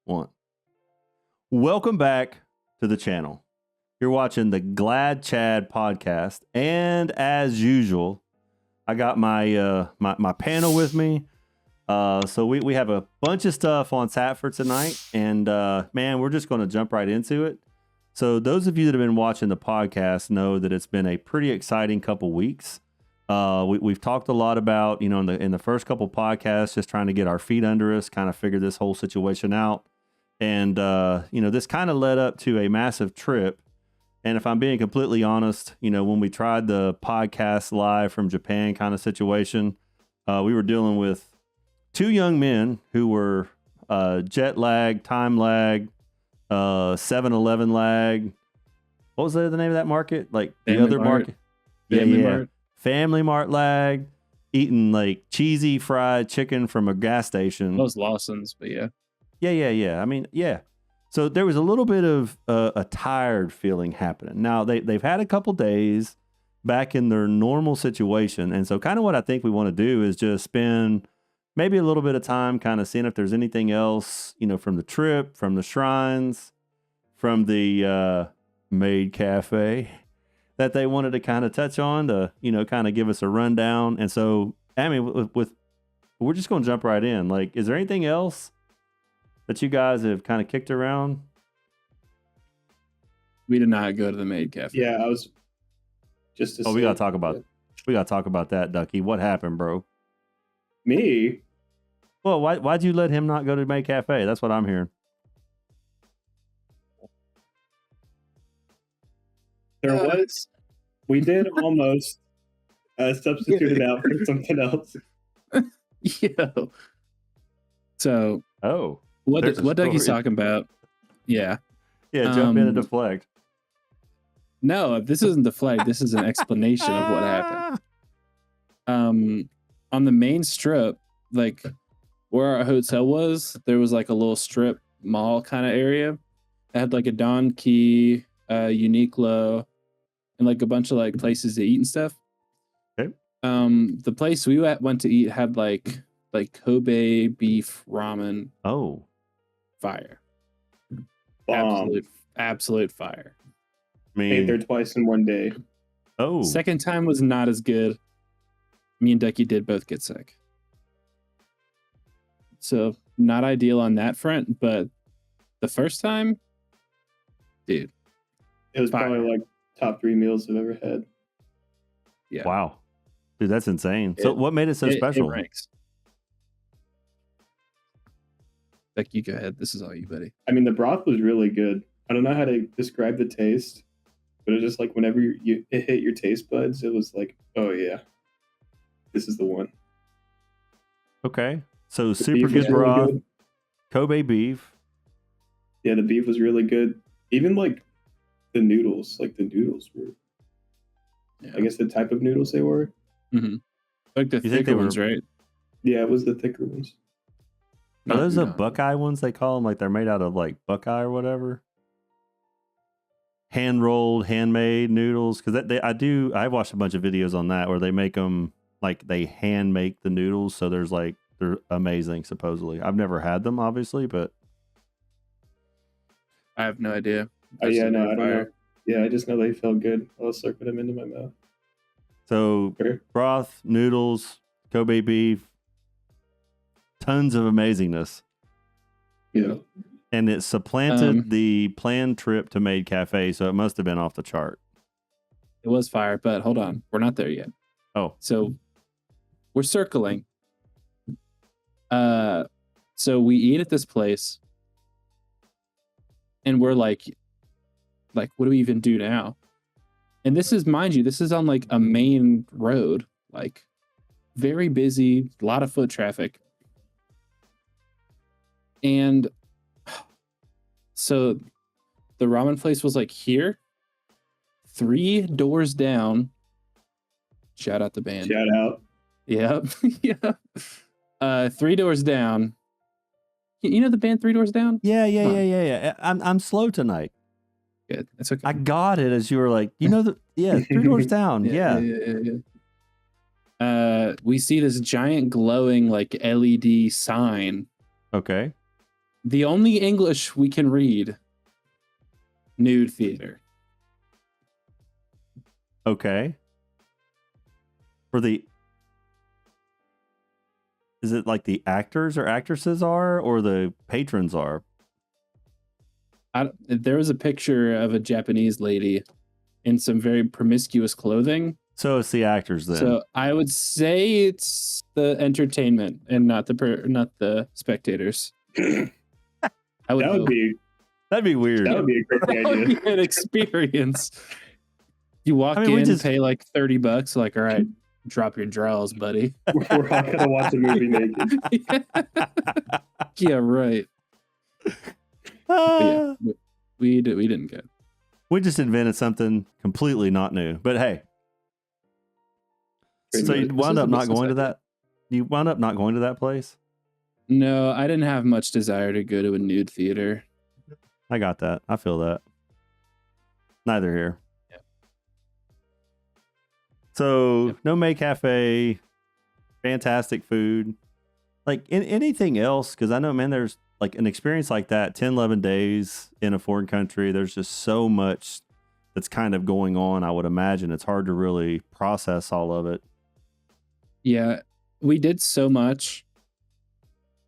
1. Welcome back to the channel. You're watching the GladChad podcast, and as usual, I got my my panel with me. So we have a bunch of stuff on tap for tonight, and man, we're just going to jump right into it. So those of you that have been watching the podcast know that it's been a pretty exciting couple weeks. We've talked a lot about, you know, in the first couple podcasts, just trying to get our feet under us, kind of figure this whole situation out. And, you know, this kind of led up to a massive trip. And if I'm being completely honest, you know, when we tried the podcast live from Japan kind of situation, we were dealing with two young men who were jet lag, time lag, 7-Eleven lag. What was the name of that market? Like the other market? Family Mart. Family Mart lag, eating like cheesy fried chicken from a gas station. Those Lawson's, but yeah. Yeah. I mean, yeah. So there was a little bit of a tired feeling happening. Now they've had a couple days back in their normal situation. And so kind of what I think we want to do is just spend maybe a little bit of time kind of seeing if there's anything else, you know, from the trip, from the shrines, from the maid cafe that they wanted to kind of touch on to, you know, kind of give us a rundown. And so, I mean, we're just going to jump right in. Like, is there anything else that you guys have kind of kicked around? We did not go to the maid cafe. Yeah, I was just. We gotta talk about that, Ducky. What happened, bro? Me? Well, why'd you let him not go to the maid cafe? That's what I'm hearing. There was. We did almost substitute it out for something else. Yo. So. Oh. What Ducky's talking about? Yeah. Yeah, jump in and deflect. No, this isn't deflect. This is an explanation of what happened. On the main strip, like where our hotel was, there was like a little strip mall kind of area. It had like a Don Key, Uniqlo, and like a bunch of like places to eat and stuff. Okay. The place we went to eat had like Kobe beef ramen. Oh. Fire. Bomb. Absolute fire. I mean, ate there twice in one day. Oh. Second time was not as good. Me and Ducky did both get sick. So not ideal on that front, but the first time, dude. It was fire. probably like top 3 meals I've ever had. Yeah. Wow. Dude, that's insane. So what made it so special? It ranks. Ducky, go ahead. This is all you, buddy. I mean, the broth was really good. I don't know how to describe the taste, but it was just like whenever it hit your taste buds, it was like, oh yeah, this is the one. Okay. So The super beef was good really broth, good. Kobe beef. Yeah, the beef was really good. Even like the noodles were, Yeah. I guess the type of noodles they were. Mm-hmm. Like the You think thicker they ones, were- right? Yeah, it was the thicker ones. Are those the No. Buckeye ones they call them? Like they're made out of like Buckeye or whatever? Hand rolled, handmade noodles. Because I watched a bunch of videos on that where they make them like they hand make the noodles. So they're amazing, supposedly. I've never had them, obviously, but I have no idea. Oh, yeah, no, I don't Fire. know. Yeah, I just know they felt good. I was slurping them into my mouth. so Sure. broth, noodles, Kobe beef, tons of amazingness. Yeah. And it supplanted the planned trip to Maid Cafe, so it must have been off the chart. It was fire, but hold on. We're not there yet. Oh. So we're circling. So we eat at this place and we're like, what do we even do now? And this is, mind you, this is on like a main road, like very busy, a lot of foot traffic. And so the ramen place was like here, 3 doors down. Shout out the band. Shout out. Yep. Yeah. 3 doors down. You know the band 3 Doors Down? Yeah. I'm slow tonight. Good. That's okay. I got it as you were like, you know, 3 doors down. Yeah. We see this giant glowing like LED sign. Okay. The only English we can read, nude theater. Okay. Is it like the actors or actresses are, or the patrons are? There was a picture of a Japanese lady in some very promiscuous clothing. So it's the actors then. So I would say it's the entertainment and not the spectators. I would hope. That'd be weird. That would be a crazy That would idea. be an experience. You walk we in, just pay like $30, like, all right, drop your drawers, buddy. We're all gonna watch a movie naked. Yeah, right. But yeah, we didn't go. We just invented something completely not new. But hey, so you wound up not going to that? You wound up not going to that place? No, I didn't have much desire to go to a nude theater. I got that. I feel that. Neither here. Yeah. So no May Cafe, fantastic food. Like anything else, because I know, man, there's like an experience like that, 10, 11 days in a foreign country. There's just so much that's kind of going on. I would imagine it's hard to really process all of it. Yeah, we did so much.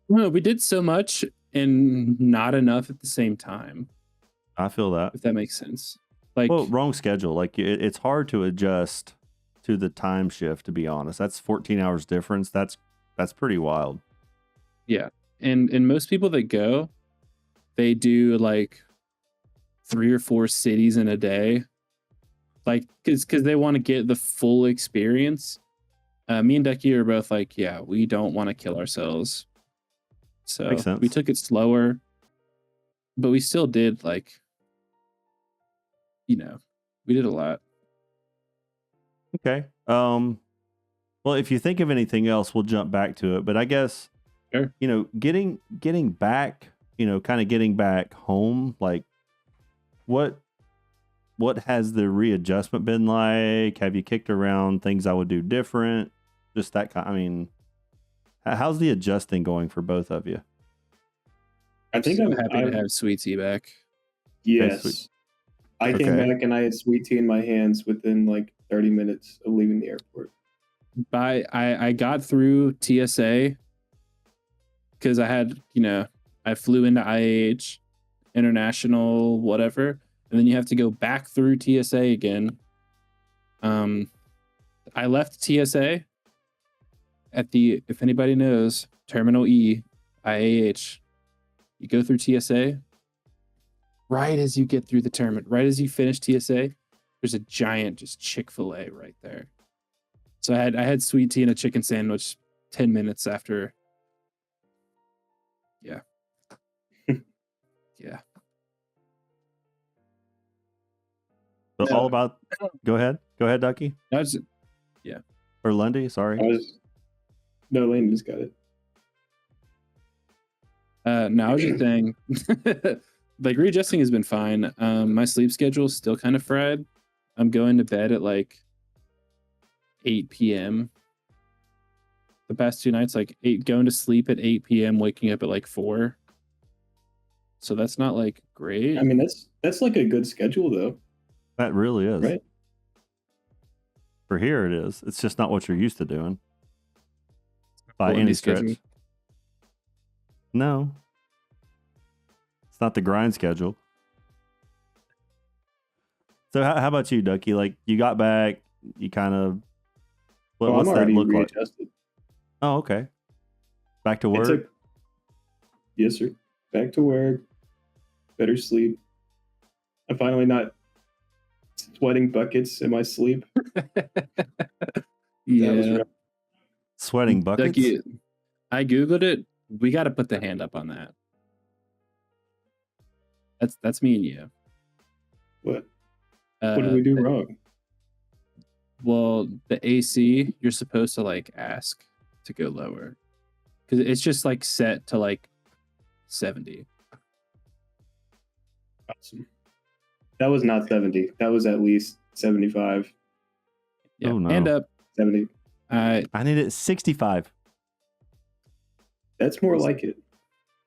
No, we did so much and not enough at the same time. I feel that. If that makes sense. Like, well, wrong schedule. Like it's hard to adjust to the time shift, to be honest. That's 14 hours difference. That's pretty wild. Yeah. And most people that go, they do like 3 or 4 cities in a day. Like, because they want to get the full experience. Me and Ducky are both like, yeah, we don't want to kill ourselves. So Makes sense. We took it slower, but we still did like, we did a lot. Okay. Well, if you think of anything else, we'll jump back to it. But I guess, sure. Getting back, kind of getting back home, like what has the readjustment been like? Have you kicked around things I would do different? Just that kind. I mean, how's the adjusting going for both of you? I think I'm happy to have Sweet Tea back. Yes. Okay, I came back and I had Sweet Tea in my hands within like 30 minutes of leaving the airport. I got through TSA because I had, I flew into IAH, international, whatever, and then you have to go back through TSA again. I left TSA at if anybody knows, Terminal E, IAH. You go through TSA. Right as you get through the terminal, right as you finish TSA, there's a giant just Chick-fil-A right there. So I had Sweet Tea and a chicken sandwich 10 minutes after. Yeah. Yeah. So all about. Go ahead, Ducky. Yeah. Or Lundy. Sorry. No, Lane just got it. No, I was just saying. Like, readjusting has been fine. My sleep schedule is still kind of fried. I'm going to bed at like 8 p.m. The past 2 nights, like going to sleep at 8 p.m., waking up at like 4. So that's not like great. I mean, that's like a good schedule though. That really is. Right. For here it is. It's just not what you're used to doing. By any stretch. Schedule. No. It's not the grind schedule. So how about you, Ducky? Like, you got back, you kind of... What's that look readjusted. like? Oh, okay. Back to work? Yes, sir. Back to work. Better sleep. I'm finally not sweating buckets in my sleep. Yeah. Sweating buckets? Ducky, I Googled it. We got to put the hand up on that. That's me and you. What? What did we do wrong? Well, the AC, you're supposed to like ask to go lower because it's just like set to like 70. Awesome. That was not 70. That was at least 75. Yeah. Oh, no. Hand up. 70. I need it 65. That's more like it.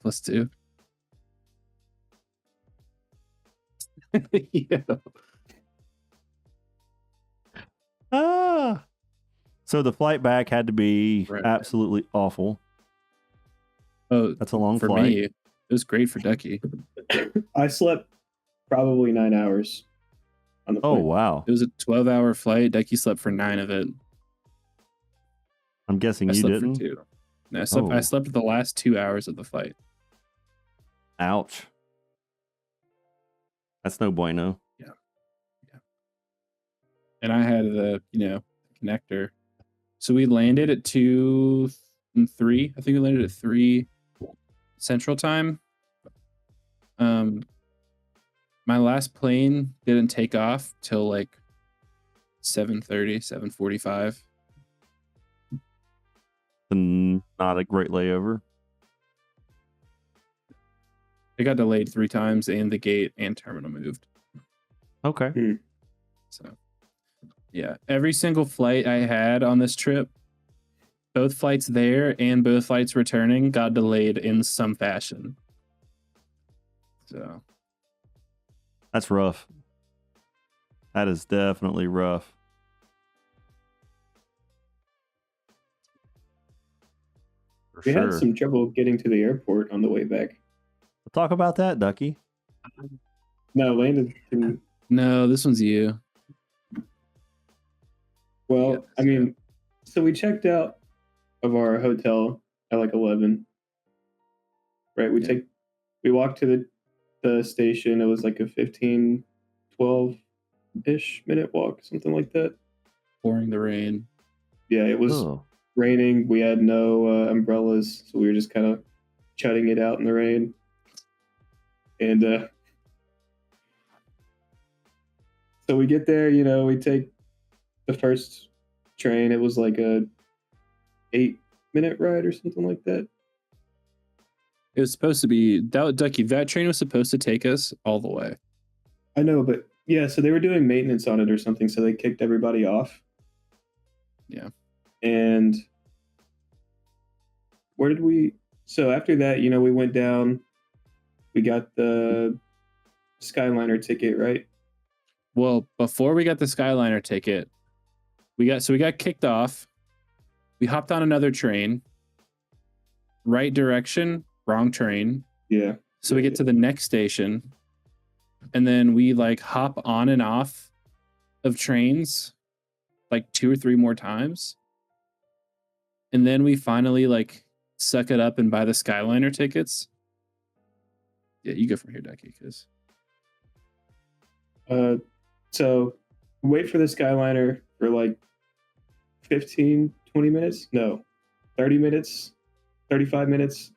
+2. Yeah. Ah. So the flight back had to be Right. absolutely awful. Oh, That's a long for flight. me, it was great for Ducky. I slept probably 9 hours on the Oh, plane. wow. It was a 12-hour flight. Ducky slept for 9 of it. I'm guessing I you slept didn't. for 2. No, I Oh. slept the last 2 hours of the flight. Ouch. That's no bueno. And I had the connector. So we landed at 2 and 3. I think we landed at 3 Central Time. My last plane didn't take off till like 7:30, 7:45. Not a great layover. It got delayed 3 times, and the gate and terminal moved. Okay. So, yeah, every single flight I had on this trip, both flights there and both flights returning, got delayed in some fashion. So, That's rough. That is definitely rough. For We sure. had some trouble getting to the airport on the way back. We'll talk about that, Ducky. No, Landon didn't. no, this one's you. Well, Yeah, I mean, so we checked out of our hotel at like 11. Right? We walked to the station. It was like a 15, 12-ish minute walk, something like that. Pouring the rain. Yeah, it was Oh. raining. We had no umbrellas, so we were just kind of chugging it out in the rain. And so we get there, we take the first train. It was like a 8-minute ride or something like that. It was supposed to be Ducky. That train was supposed to take us all the way. I know, but yeah, so they were doing maintenance on it or something, so they kicked everybody off. Yeah. And where did we? So after that, we went down. We got the Skyliner ticket, right? Well, before we got the Skyliner ticket, we got kicked off. We hopped on another train. Right direction, wrong train. Yeah. So we get to the next station, and then we like hop on and off of trains like 2 or 3 more times. And then we finally like suck it up and buy the Skyliner tickets. Yeah, you go from here, Ducky, because So wait for the Skyliner for like 15, 20 minutes? No, 30 minutes, 35 minutes.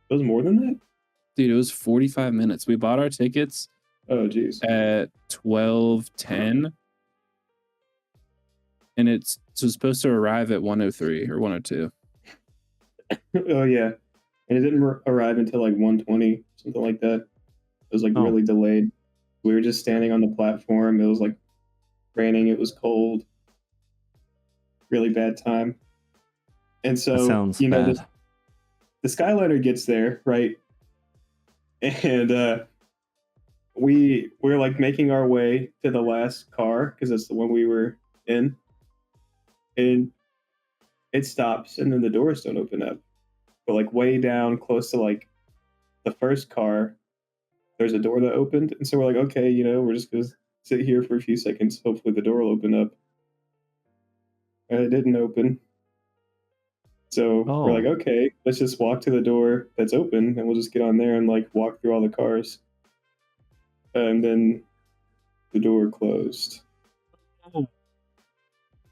It was more than that? dude, it was 45 minutes. We bought our tickets Oh, geez. at 12:10, and it was supposed to arrive at 1:03 or 1:02. Oh, yeah. And it didn't arrive until like 1:20, something like that. It was like really delayed. We were just standing on the platform. It was like raining. It was cold. Really bad time. And so, That sounds bad. the Skyliner gets there, right? And we're like making our way to the last car because that's the one we were in. And it stops, and then the doors don't open up. But like way down close to like the first car, there's a door that opened. And so we're like, okay, we're just going to sit here for a few seconds. Hopefully the door will open up. And it didn't open. So we're like, okay, let's just walk to the door that's open, and we'll just get on there and like walk through all the cars. And then the door closed. Oh.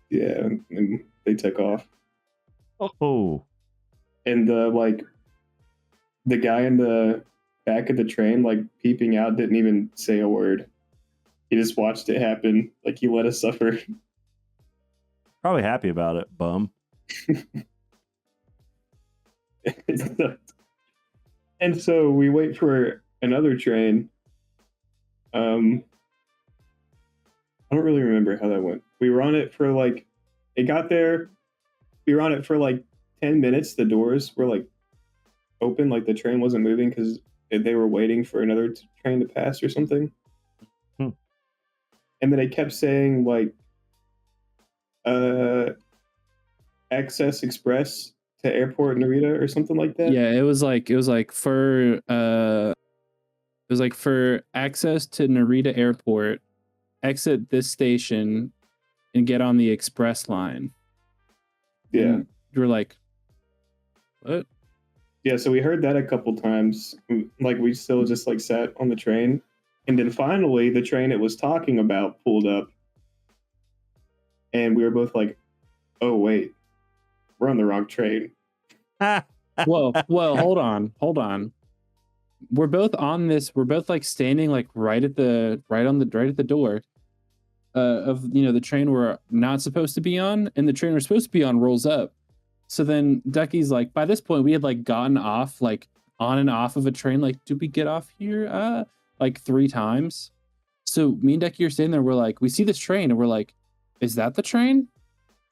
Yeah, and they took off. Oh. And the guy in the back of the train, like peeping out, didn't even say a word. He just watched it happen. Like he let us suffer. Probably happy about it, bum. And so we wait for another train. I don't really remember how that went. We were on it for like, it got there. We were on it for like 10 minutes. The doors were like open, like the train wasn't moving because they were waiting for another train to pass or something. Hmm. And then they kept saying like Access Express to Airport Narita or something like that. Yeah, it was like for access to Narita Airport, exit this station and get on the express line. Yeah. And you were like, what? Yeah, so we heard that a couple times. Like we still just like sat on the train. And then finally the train it was talking about pulled up. And we were both like, oh wait, we're on the wrong train. Well, hold on. We're both on this. We're both like standing like right at the door of the train we're not supposed to be on, and the train we're supposed to be on rolls up. So then Ducky's like, by this point we had like gotten off like on and off of a train. Like, did we get off here? Like 3 times. So me and Ducky are standing there. We're like, we see this train, and we're like, is that the train?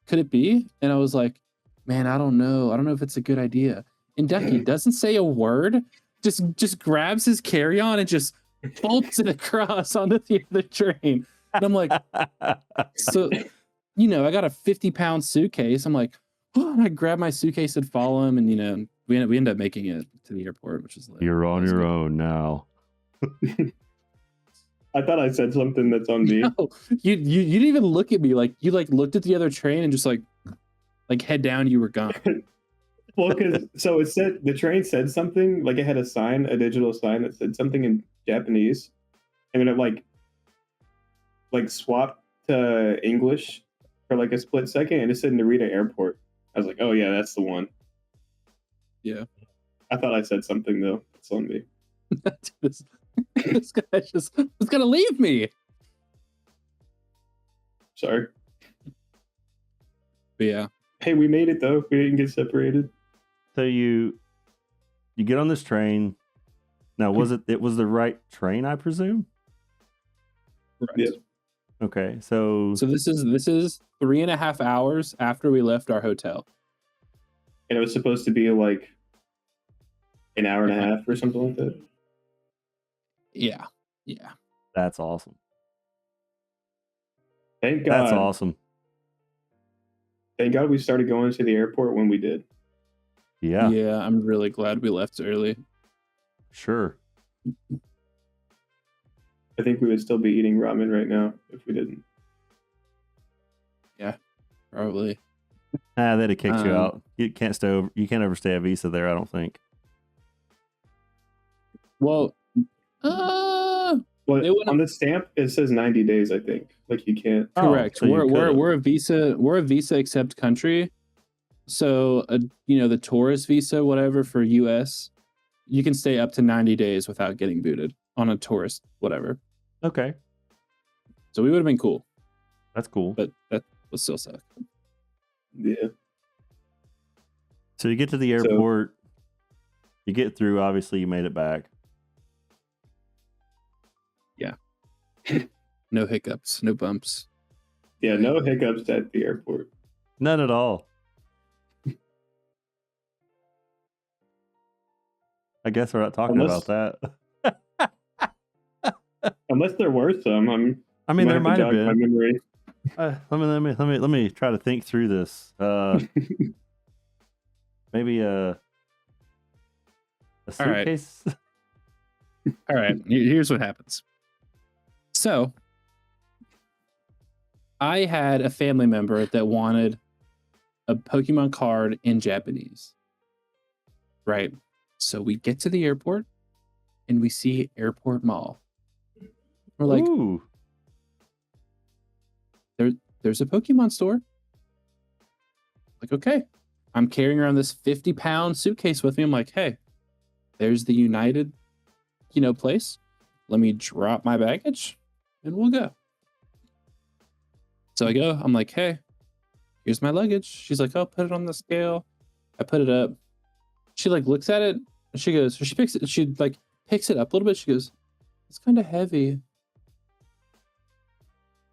Could it be? And I was like, man, I don't know. I don't know if it's a good idea. And Ducky doesn't say a word. Just grabs his carry-on and just bolts it across onto the other train. And I'm like, so, I got a 50-pound suitcase. I'm like, oh, and I grab my suitcase and follow him. And, we end up making it to the airport, which is like, You're on your own now. I thought I said something that's on me. No, you didn't even look at me. Like, you like looked at the other train and just like head down, you were gone. Well, so it said the train said something like it had a digital sign that said something in Japanese, and then it like swapped to English for like a split second, and it said Narita Airport. I was like, oh yeah, that's the one. Yeah, I thought I said something though. It's on me. this guy just was gonna leave me. Sorry. But yeah. Hey, we made it though. We didn't get separated. So you get on this train. Now, it was the right train, I presume? Right. Yeah. Okay, so this is 3.5 hours after we left our hotel. And it was supposed to be like an hour and a half or something like that. Yeah. that's awesome. Thank God. That's awesome. Thank God we started going to the airport when we did. Yeah, Yeah, I'm really glad we left early. sure. I think we would still be eating ramen right now if we didn't. Yeah, probably. They'd have kicked you out. You can't overstay a visa there, I don't think. Well, Well, They wouldn't- on the stamp it says 90 days, I think. Like you can't. correct. so you could've. We're a visa accept country. So the tourist visa, whatever for US, you can stay up to 90 days without getting booted on a tourist, whatever. Okay, So we would have been cool, that's cool. but that was still suck. Yeah. So you get to the airport. You get through. Obviously, you made it back. No hiccups, no bumps. Yeah, no hiccups at the airport. None at all. I guess we're not talking Unless- about that. Unless there were some. I mean, there might have My been. memory. Let me try to think through this. Maybe a All right. suitcase. All right, here's what happens. So, I had a family member that wanted a Pokemon card in Japanese. Right. So we get to the airport and we see Airport Mall. We're like, Ooh, there's a Pokemon store. Like, okay. I'm carrying around this 50-pound suitcase with me. I'm like, hey, there's the United, place. Let me drop my baggage and we'll go. So I go, I'm like, hey, here's my luggage. She's like, oh, put it on the scale. I put it up. She like looks at it and she goes, she picks it up a little bit. She goes, it's kind of heavy.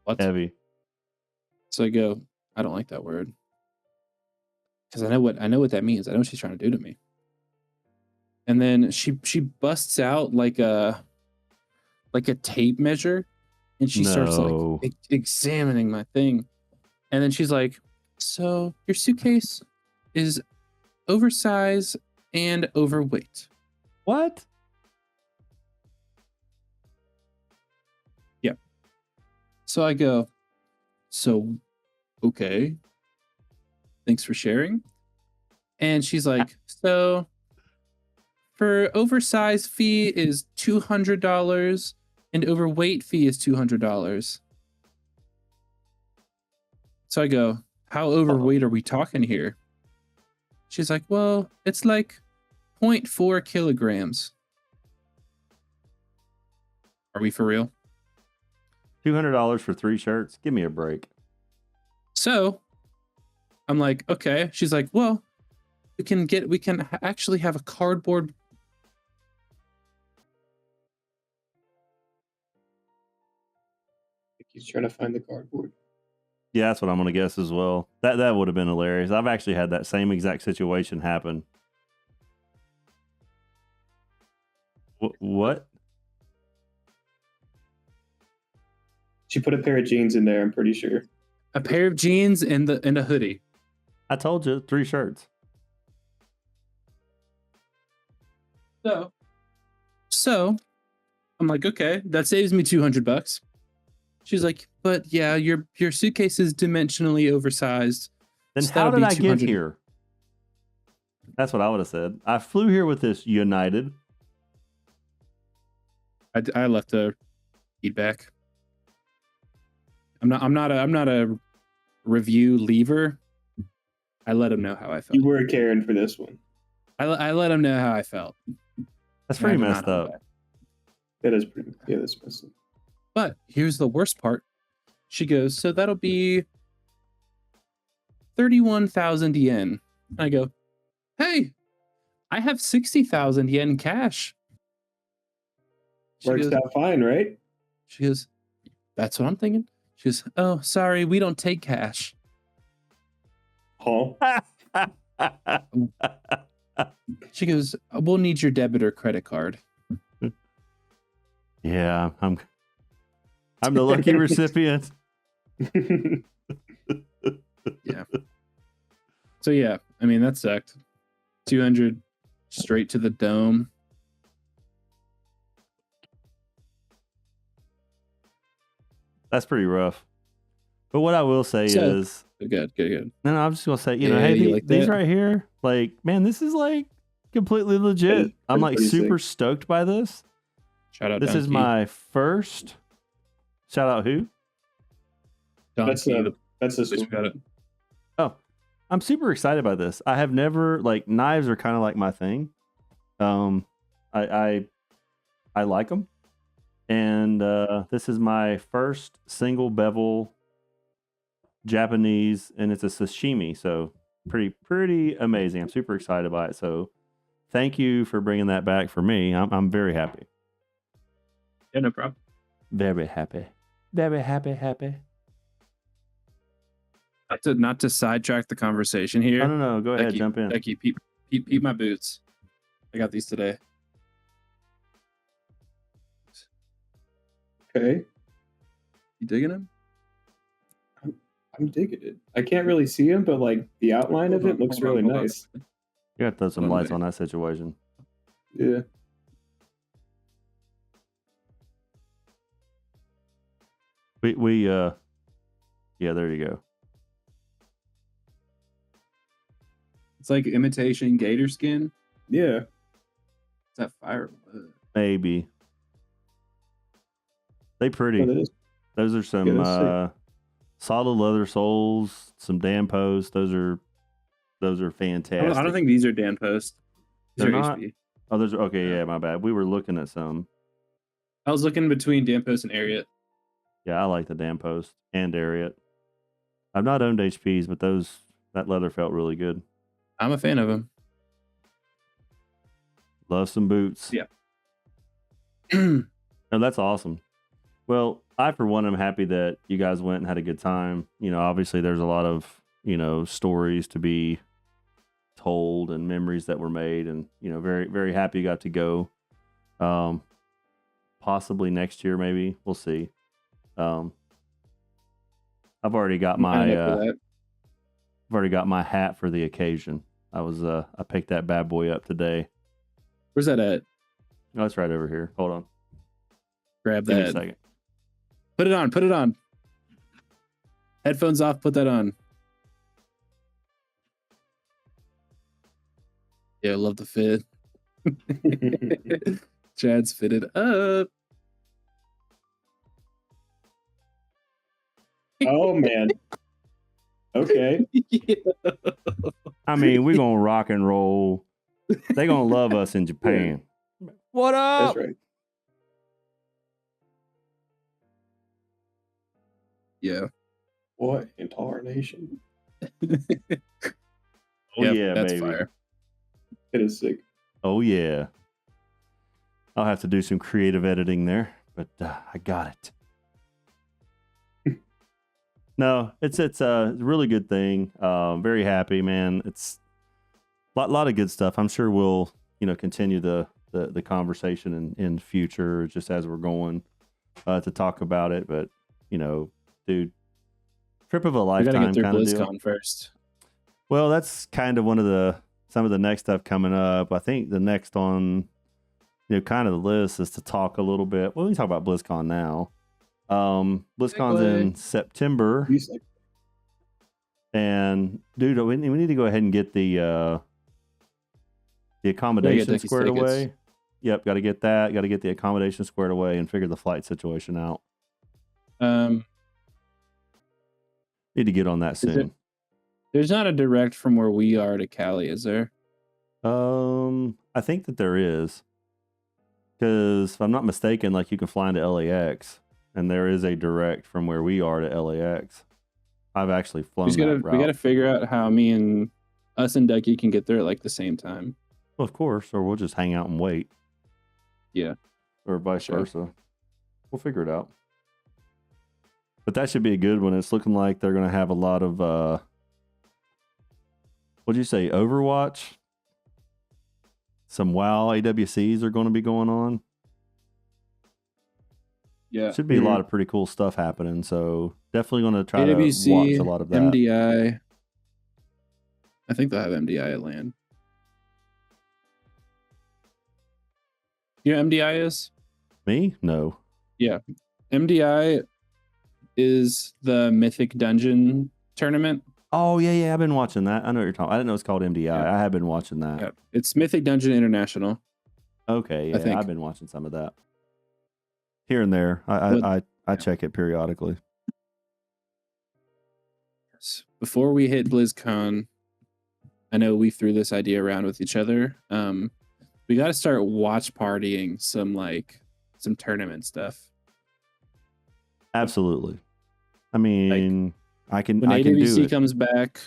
What? heavy. So I go, I don't like that word. Because I know what that means. I know what she's trying to do to me. And then she busts out like a tape measure, and she starts No. like examining my thing. And then she's like, "So your suitcase is oversized and overweight." What? Yeah. So I go, "So, okay. Thanks for sharing." And she's like, "So for oversized fee is $200 and overweight fee is $200." So I go, "How overweight are we talking here?" She's like, "Well, it's like 0.4 kilograms." Are we for real? $200 for 3 shirts? Give me a break. So I'm like, "Okay." She's like, "Well, we can actually have a cardboard." He's trying to find the cardboard. Yeah, that's what I'm gonna guess as well. That would have been hilarious. I've actually had that same exact situation happen. What? She put a pair of jeans in there, I'm pretty sure. A pair of jeans and a hoodie. I told you, 3 shirts. So I'm like, "Okay, that saves me $200." She's like, "But yeah, your suitcase is dimensionally oversized." Then So how that'll did be I get 200. here? That's what I would have said. I flew here with this United. I left a feedback. I'm not a review leaver. I let him know how I felt. You were Karen for this one. I let him know how I felt. That's And I pretty did not messed hold up. back. That is pretty. Yeah, that's messy. But here's the worst part. She goes, "So that'll be 31,000 yen." I go, "Hey, I have 60,000 yen cash." Works out fine, right? She goes, "That's what I'm thinking." She goes, "Oh, sorry, we don't take cash." Huh? She goes, "We'll need your debit or credit card." Yeah, I'm the lucky recipient. Yeah. So yeah, I mean that sucked. 200 straight to the dome. That's pretty rough. But what I will say So- is, Good. no, I'm just gonna say, you Yeah, know, hey, you like these that? right here, like, man, this is like completely legit. I'm like pretty super sick. stoked by this. Shout out This is Donkey. my first. Shout out who? Donkey. That's this At least one. we got it. Oh, I'm super excited by this. I have never like knives are kind of like my thing. I like them, and this is my first single bevel Japanese, and it's a sashimi, so pretty amazing. I'm super excited by it. So thank you for bringing that back for me. I'm very happy. Yeah, no problem. Very happy. Very happy. Not to sidetrack the conversation here. No. Go ahead, jump in. Ducky, peep my boots. I got these today. Okay, You digging them? I'm digging it. I can't really see him, but like the outline of it looks really nice. You got to throw some Hold on, lights wait. on that situation. Yeah. We yeah, there you go. It's like imitation gator skin. Yeah. Is that fire? Maybe. They pretty. Oh, that is- Those are some Yeah, that's solid leather soles, some dam posts. Those are fantastic. I don't think these are Dan Post. These They're are not? HB. Oh, those are okay. Yeah, my bad. We were looking at some. I was looking between Dan Post and Ariat. Yeah, I like the dam post and Ariat. I've not owned HPs, but that leather felt really good. I'm a fan of them. Love some boots. Yeah. No, that's awesome. Well, I for one am happy that you guys went and had a good time. You know, obviously there's a lot of, you know, stories to be told and memories that were made, and very, very happy you got to go. Possibly next year, maybe we'll see. I've already got my hat for the occasion. I picked that bad boy up today. Where's that at? Oh, it's right over here. Hold on. Grab Give me a that. second. Put it on. Put it on. Headphones off. Put that on. Yeah, I love the fit. Chad's fitted up. Oh man. Okay. Yeah. I mean, we're gonna rock and roll. They're gonna love us in Japan. What up? That's right. Yeah. What incarnation? Oh yeah, that's baby. fire. It is sick. Oh yeah. I'll have to do some creative editing there, but I got it. No, it's a really good thing. Very happy, man. It's a lot of good stuff. I'm sure we'll continue the conversation in future, just as we're going to talk about it. But dude, trip of a We gotta lifetime get through kind of deal. BlizzCon first. Well, that's kind of some of the next stuff coming up. I think the next on, kind of the list is to talk a little bit. Well, we can talk about BlizzCon now. BlizzCon's in September, and dude, we need to go ahead and get the accommodation Ducky's squared tickets. away. Yep, got to get that. Got to get the accommodation squared away and figure the flight situation out. Need to get on that soon. There's not a direct from where we are to Cali, is there? I think that there is, because if I'm not mistaken, like you can fly into LAX, and there is a direct from where we are to LAX. I've actually flown that route. We gotta figure out how us and Ducky can get there at like the same time. Well, of course, or we'll just hang out and wait. Yeah. Or vice Sure. versa. We'll figure it out. But that should be a good one. It's looking like they're going to have a lot of, what'd you say, Overwatch? Some WoW AWCs are going to be going on. Yeah. Should be a lot of pretty cool stuff happening. So definitely going to try AWC, to watch a lot of that. MDI. I think they'll have MDI at LAN. You know what MDI is? Me? No. Yeah. MDI is the Mythic Dungeon tournament. Oh, yeah. I've been watching that. I know what you're talking. I didn't know it's called MDI. Yeah. I have been watching that. Yeah. It's Mythic Dungeon International. Okay. I Yeah. think. I've been watching some of that. Here and there. I check it periodically. Before we hit BlizzCon, I know we threw this idea around with each other. We got to start watch partying some tournament stuff. Absolutely. I mean, I can When do AWC it. comes back,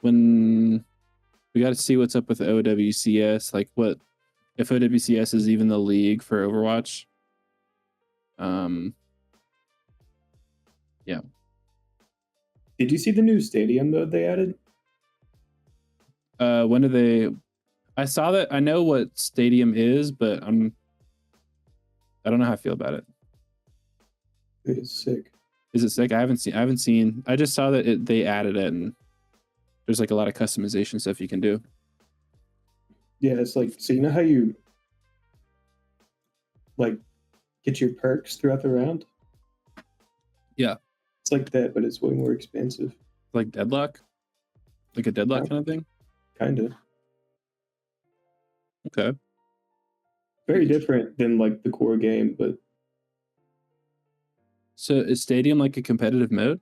when we got to see what's up with OWCS, like what if OWCS is even the league for Overwatch. Yeah. Did you see the new stadium mode they added? When do they? I saw that. I know what stadium is, but I don't know how I feel about it. It is sick. Is it sick? I haven't seen. I just saw that they added it, and there's like a lot of customization stuff you can do. Yeah, it's like, so you know how you like get your perks throughout the round? Yeah. It's like that, but it's way more expensive. Like Deadlock, like a Deadlock Yeah. kind of thing. Kind of. Okay. Very different than like the core game, but So is Stadium like a competitive mode?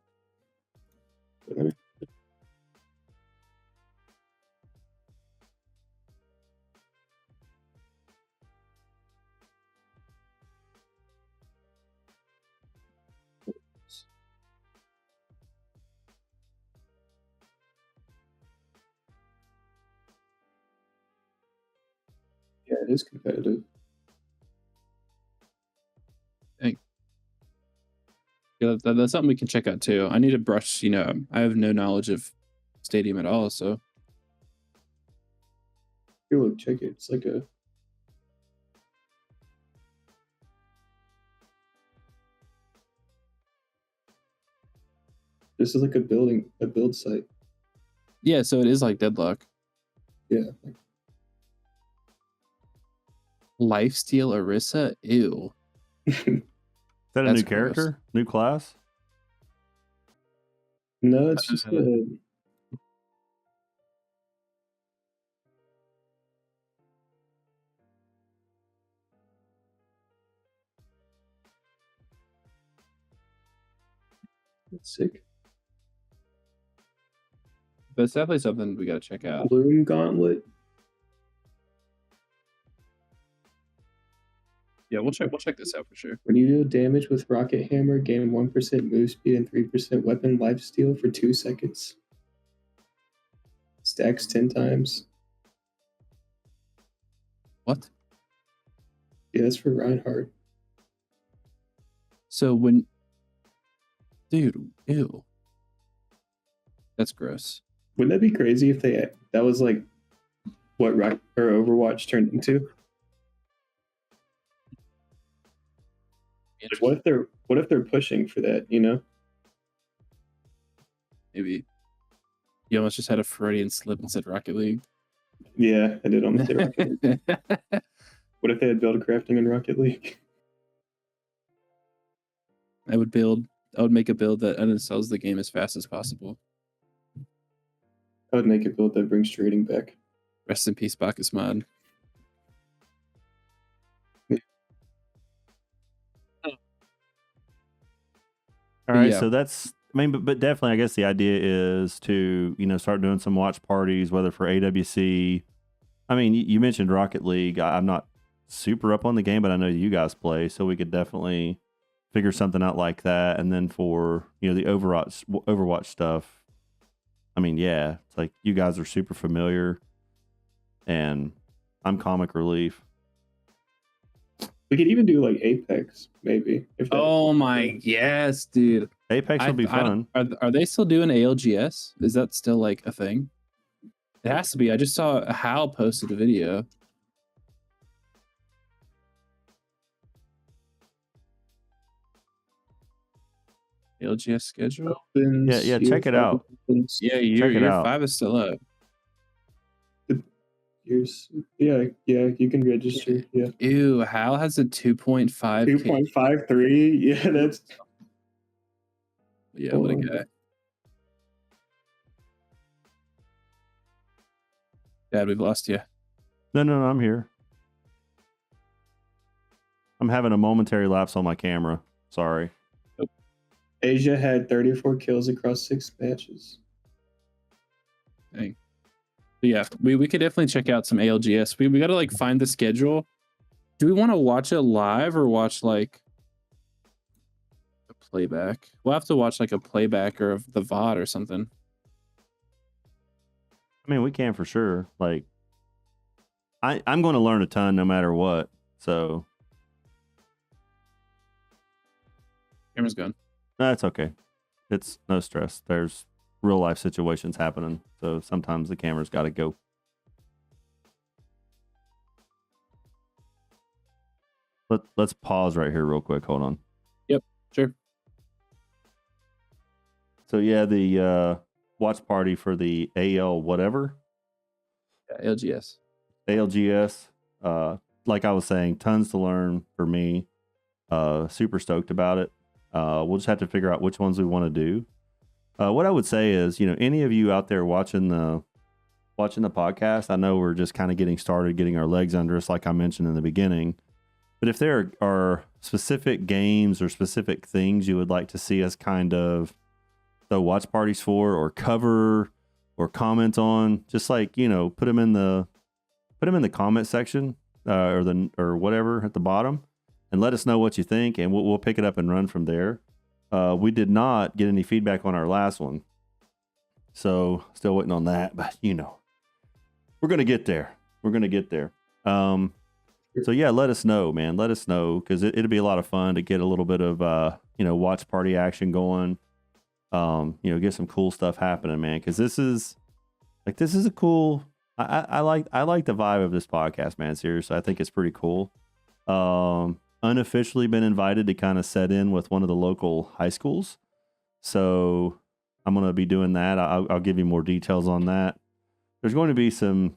yeah, it is competitive. Yeah, that's something we can check out too. I need to brush. I have no knowledge of Stadium at all, so Here, look, check it. It's like a. This is like a build site. Yeah, so it is like Deadlock. Yeah. Lifesteal Orisa? Ew. Is that a That's new gross. character? New class? No, it's just a. That's sick. But it's definitely something we gotta check out. Bloom Gauntlet. Yeah, we'll check this out for sure. When you deal damage with Rocket Hammer, gain 1% move speed and 3% weapon lifesteal for 2 seconds. Stacks 10 times. What? Yeah, that's for Reinhardt. So when, dude, ew. That's gross. Wouldn't that be crazy if that was like what Overwatch turned into? What if they're pushing for that, you know? Maybe. You almost just had a Freudian slip and said Rocket League. Yeah, I did almost say Rocket League. What if they had build crafting in Rocket League? I would make a build that uninstalls the game as fast as possible. I would make a build that brings trading back. Rest in peace, Bacchus mod. All right, Yeah. so that's, I mean, but definitely, I guess the idea is to, start doing some watch parties, whether for AWC. I mean, you mentioned Rocket League. I'm not super up on the game, but I know you guys play, so we could definitely figure something out like that. And then for, the Overwatch stuff, I mean, yeah, it's like you guys are super familiar, and I'm comic relief. We could even do like Apex, maybe. Oh my, yes, dude. Apex would be fun. Are they still doing ALGS? Is that still like a thing? It has to be. I just saw Hal posted a video. ALGS schedule? Yeah, check it out. Yeah, year 5 is still up. Yeah, you can register. Yeah. Ew, Hal has a 2.5. 2.53. Yeah, that's. Yeah, what a guy. Dad, we've lost you. No, I'm here. I'm having a momentary lapse on my camera. Sorry. Asia had 34 kills across 6 matches. Dang. But yeah, we could definitely check out some ALGS. We got to like find the schedule. Do we want to watch it live or watch like a playback? We'll have to watch like a playback or the VOD or something. I mean, we can for sure. Like, I'm going to learn a ton no matter what. So Camera's gone. that's okay. It's no stress. There's real life situations happening, so sometimes the camera's got to go. Let's pause right here real quick. Hold on. Yep, sure. So yeah, the watch party for the AL whatever. Yeah, ALGS. Like I was saying, tons to learn for me. Super stoked about it. We'll just have to figure out which ones we want to do. What I would say is, any of you out there watching the podcast, I know we're just kind of getting started, getting our legs under us, like I mentioned in the beginning. But if there are specific games or specific things you would like to see us kind of throw watch parties for, or cover, or comment on, just like put them in the comment section or whatever at the bottom, and let us know what you think, and we'll pick it up and run from there. We did not get any feedback on our last one, so still waiting on that. But we're gonna get there. So yeah, let us know, man. Let us know, because it'll be a lot of fun to get a little bit of watch party action going. Get some cool stuff happening, man. Because this is a cool I like the vibe of this podcast, man. Seriously, I think it's pretty cool. Unofficially been invited to kind of set in with one of the local high schools, so I'm going to be doing that. I'll give you more details on that. There's going to be some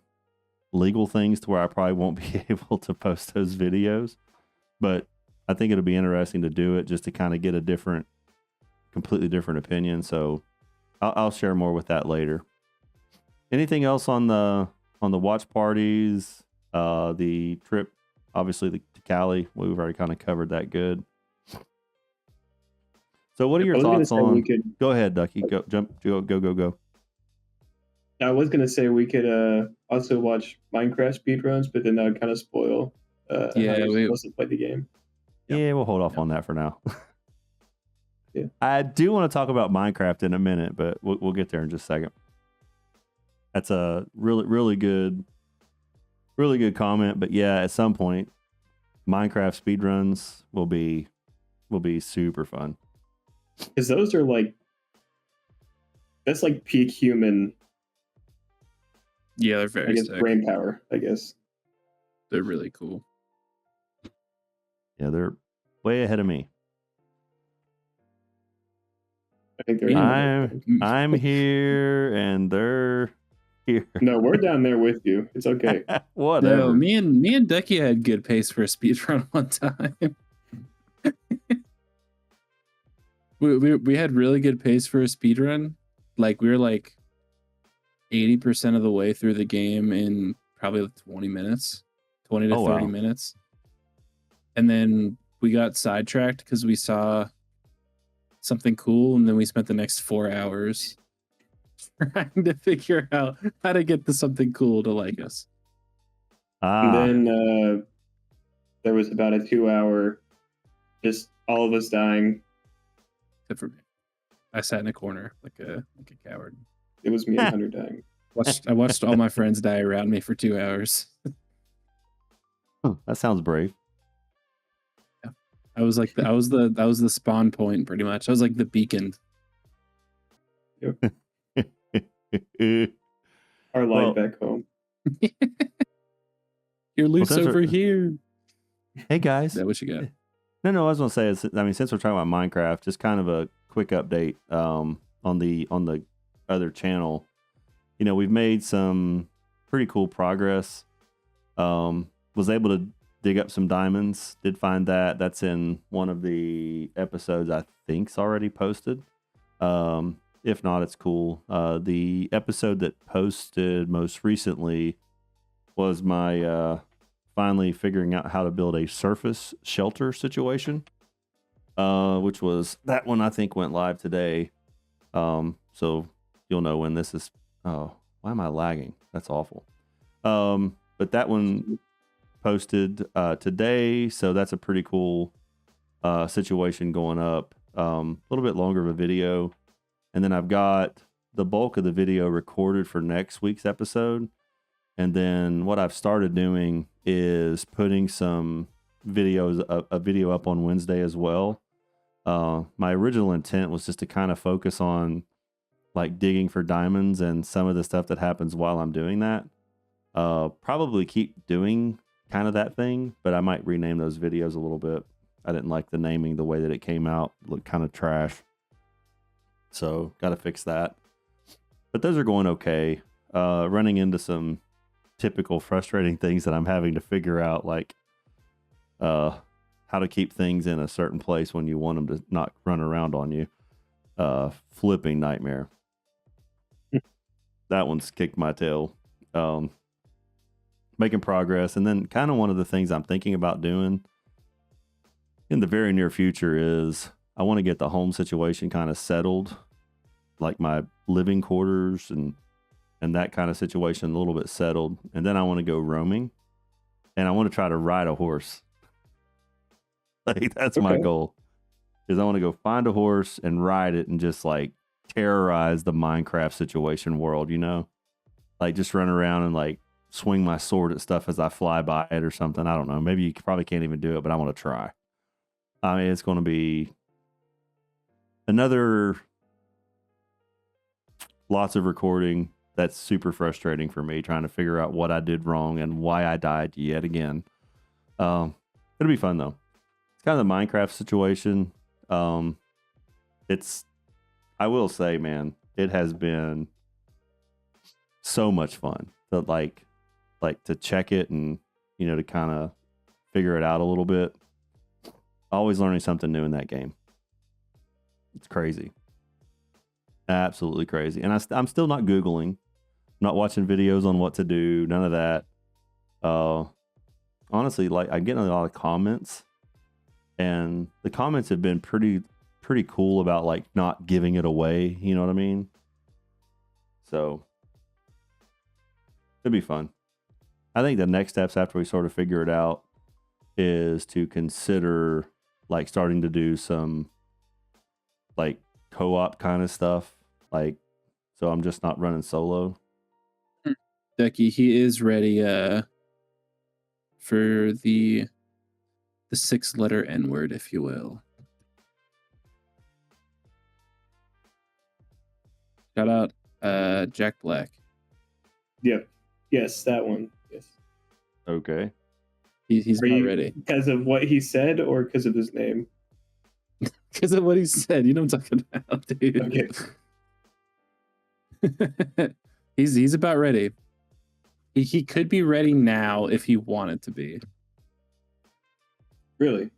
legal things to where I probably won't be able to post those videos, but I think it'll be interesting to do it just to kind of get a completely different opinion. So I'll share more with that later. Anything else on the watch parties, the trip, obviously to Cali, we've already kind of covered that good. So what are your thoughts on? Go ahead, Ducky. Go. I was gonna say we could also watch Minecraft speedruns, but then that would kind of spoil how you're supposed to play the game. Yeah, we'll hold off on that for now. Yeah. I do want to talk about Minecraft in a minute, but we'll get there in just a second. That's a really good comment. But yeah, at some point, Minecraft speedruns will be super fun. Because those are that's like peak human. Yeah, they're very sick. Brain power, I guess. They're really cool. Yeah, they're way ahead of me. I think they're. I'm here and they're here. No, we're down there with you. It's okay. Whatever. No, me and Ducky had good pace for a speedrun one time. we had really good pace for a speedrun. Like we were like 80% of the way through the game in probably 20 minutes, 20 to 30 minutes. And then we got sidetracked because we saw something cool, and then we spent the next 4 hours trying to figure out how to get to something cool to like us. And then there was about a 2-hour, just all of us dying. Except for me. I sat in a corner like a coward. It was me and Hunter dying. I watched all my friends die around me for 2 hours. That sounds brave. Yeah. I was the spawn point pretty much. I was like the beacon. Yep. Our life back home. Your loot's over here. Hey guys. Is that what you got? No, I was gonna say is, I mean, since we're talking about Minecraft, just kind of a quick update on the other channel. You know, we've made some pretty cool progress. Was able to dig up some diamonds. Did find that's in one of the episodes I think's already posted. If not, it's cool. The episode that posted most recently was my finally figuring out how to build a surface shelter situation, which was that one I think went live today. So you'll know when this is. Oh, why am I lagging? That's awful. But that one posted today, so that's a pretty cool situation going up. A little bit longer of a video, and then I've got the bulk of the video recorded for next week's episode. And then what I've started doing is putting some videos, a video up on Wednesday as well. My original intent was just to kind of focus on like digging for diamonds and some of the stuff that happens while I'm doing that. Probably keep doing kind of that thing, but I might rename those videos a little bit. I didn't like the naming, the way that it came out, looked kind of trash. So got to fix that. But those are going okay. Running into some typical frustrating things that I'm having to figure out, like how to keep things in a certain place when you want them to not run around on you. Flipping nightmare. That one's kicked my tail. Making progress. And then kind of one of the things I'm thinking about doing in the very near future is I want to get the home situation kind of settled, like my living quarters and that kind of situation a little bit settled. And then I want to go roaming and I want to try to ride a horse. Like that's my goal, is I want to go find a horse and ride it and just like terrorize the Minecraft situation world, you know, like just run around and like swing my sword at stuff as I fly by it or something. I don't know. Maybe you probably can't even do it, but I want to try. I mean, it's going to be another lots of recording that's super frustrating for me, trying to figure out what I did wrong and why I died yet again. It'll be fun though. It's kind of the Minecraft situation. It's, I will say, man, it has been so much fun to like to check it and, you know, to kind of figure it out a little bit. Always learning something new in that game. It's crazy. Absolutely crazy. And I'm still not Googling, not watching videos on what to do, none of that. Honestly, like I'm getting a lot of comments, and the comments have been pretty cool about like not giving it away, you know what I mean? So it'd be fun. I think the next steps after we sort of figure it out is to consider like starting to do some like co-op kind of stuff. Like, so I'm just not running solo. Ducky, he is ready for the 6-letter N-word, if you will. Shout out Jack Black. Yep. Yes, that one. Yes. Okay. He's not ready. Because of what he said or because of his name? Because of what he said. You know what I'm talking about, dude. Okay. He's about ready. He could be ready now if he wanted to be. Really?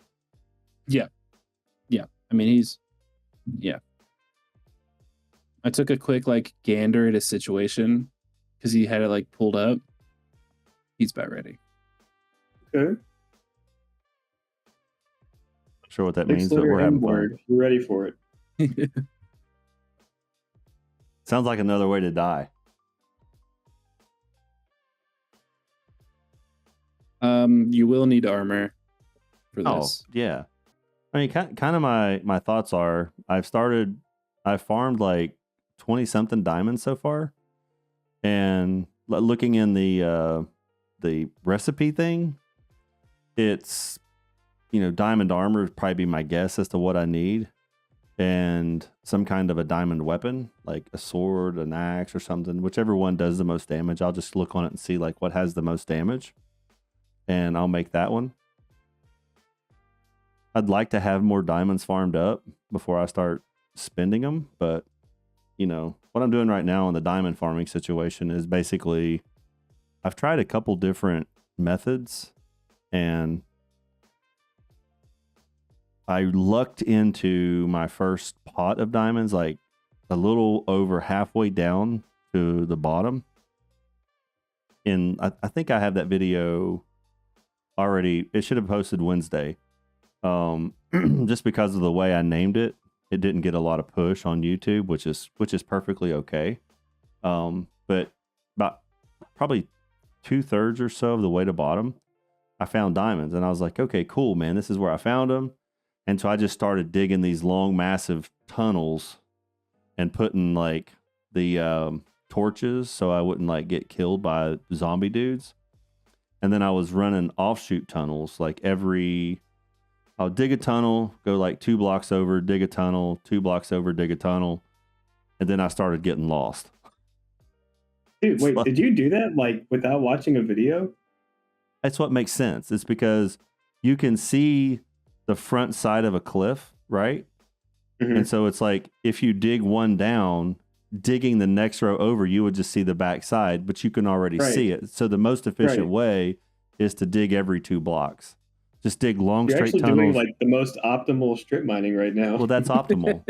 Yeah. I mean, yeah. I took a quick like gander at his situation because he had it like pulled up. He's about ready. Okay. Not sure what that means, but we're having fun. We're ready for it. Sounds like another way to die. You will need armor for this. Oh, yeah. I mean, kind of my thoughts are I farmed like 20 something diamonds so far, and looking in the recipe thing, it's, you know, diamond armor would probably be my guess as to what I need, and some kind of a diamond weapon, like a sword, an axe, or something. Whichever one does the most damage, I'll just look on it and see like what has the most damage, and I'll make that one. I'd like to have more diamonds farmed up before I start spending them, but you know, what I'm doing right now in the diamond farming situation is basically I've tried a couple different methods, and I lucked into my first pot of diamonds like a little over halfway down to the bottom. And I think I have that video already. It should have posted Wednesday. Just because of the way I named it, it didn't get a lot of push on YouTube, which is perfectly okay. But about probably 2/3 or so of the way to bottom, I found diamonds, and I was like, okay, cool, man, this is where I found them. And so I just started digging these long, massive tunnels and putting like the torches so I wouldn't like get killed by zombie dudes. And then I was running offshoot tunnels, like I'll dig a tunnel, go like 2 blocks over, dig a tunnel, 2 blocks over, dig a tunnel. And then I started getting lost. Dude, wait, did you do that like without watching a video? That's what makes sense. It's because you can see the front side of a cliff, right? Mm-hmm. And so it's like if you dig one down, digging the next row over, you would just see the back side, but you can already see it. So the most efficient way is to dig every 2 blocks. Just dig long, You're straight actually tunnels. doing like the most optimal strip mining right now. Well, that's optimal.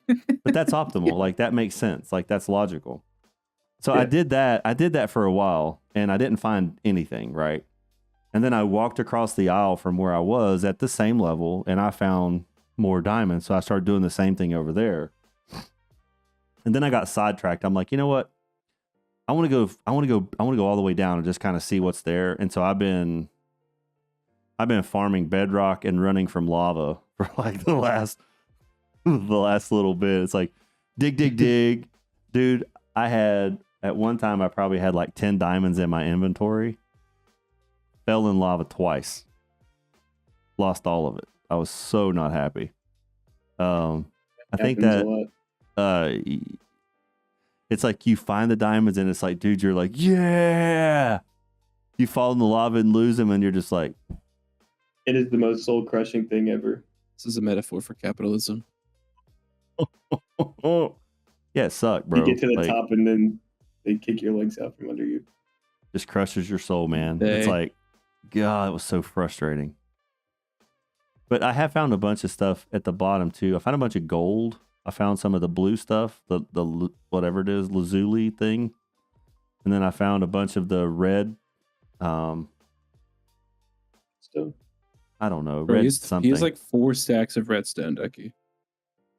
But that's optimal. Like that makes sense. Like that's logical. So I did that. I did that for a while, and I didn't find anything, right? And then I walked across the aisle from where I was at the same level, and I found more diamonds. So I started doing the same thing over there. And then I got sidetracked. I'm like, you know what? I want to go all the way down and just kind of see what's there. And so I've been farming bedrock and running from lava for like the last little bit. It's like dig. Dude, at one time I probably had like 10 diamonds in my inventory. Fell in lava twice. Lost all of it. I was so not happy. I think that it's it's like you find the diamonds and it's like, dude, you're like, yeah. You fall in the lava and lose them, and you're just like, It is the most soul crushing thing ever. This is a metaphor for capitalism. yeah, it sucked, bro. You get to the Like, top and then they kick your legs out from under you. just crushes your soul, man. Hey. It's like, God, it was so frustrating. But I have found a bunch of stuff at the bottom too. I found a bunch of gold. I found some of the blue stuff, the whatever it is, lazuli thing, and then I found a bunch of the red. Still, I don't know, Bro, red he's, something. he has like 4 stacks of redstone, Ducky.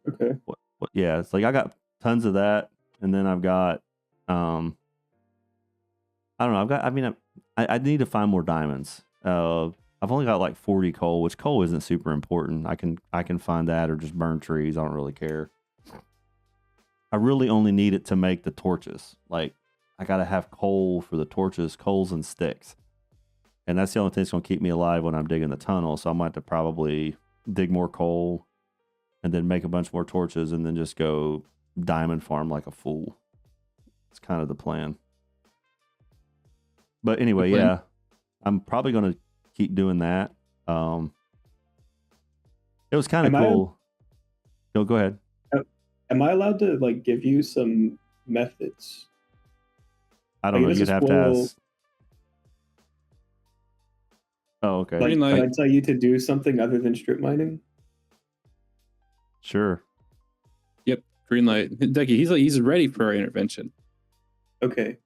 okay. What, yeah, it's like I got tons of that, and then I've got, I don't know. I need to find more diamonds. I've only got like 40 coal, which coal isn't super important. I can find that or just burn trees. I don't really care. I really only need it to make the torches. Like, I gotta have coal for the torches, coals and sticks. And that's the only thing that's gonna keep me alive when I'm digging the tunnel. So I might have to probably dig more coal and then make a bunch more torches and then just go diamond farm like a fool. It's kind of the plan. But anyway, Good plan. yeah, I'm probably gonna keep doing that. It was kind of Am I- cool. Go ahead. Am I allowed to like give you some methods? I don't Like, know. this You'd is have to full- ask. Oh, okay. Like, Green light. can I tell you to do something other than strip mining? Sure. Green light. Ducky, he's ready for our intervention. Okay.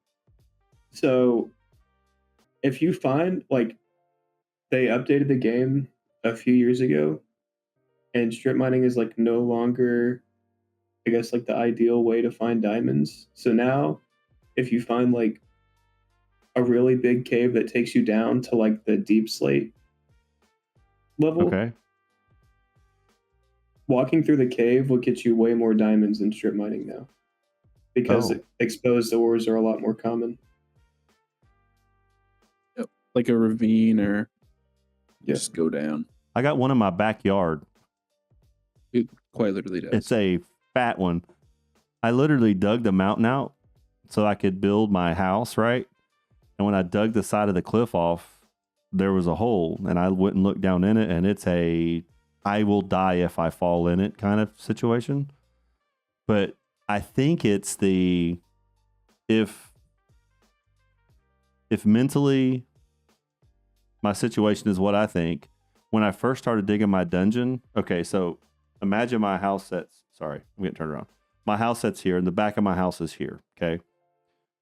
So, if you find like they updated the game a few years ago, and strip mining is like no longer, I guess, like the ideal way to find diamonds. So now, if you find like a really big cave that takes you down to like the deep slate level, Okay. walking through the cave will get you way more diamonds than strip mining now, because Oh. exposed ores are a lot more common. Like a ravine or Yeah. just go down. I got one in my backyard. It quite literally does. It's a fat one. I literally dug the mountain out so I could build my house, right? And when I dug the side of the cliff off, there was a hole, and I went and looked down in it, and it's a I will die if I fall in it kind of situation. But I think it's the if mentally my situation is what I think. When I first started digging my dungeon, okay, so imagine my house sets. Sorry, I'm getting turned around. My house sets here, and the back of my house is here. Okay.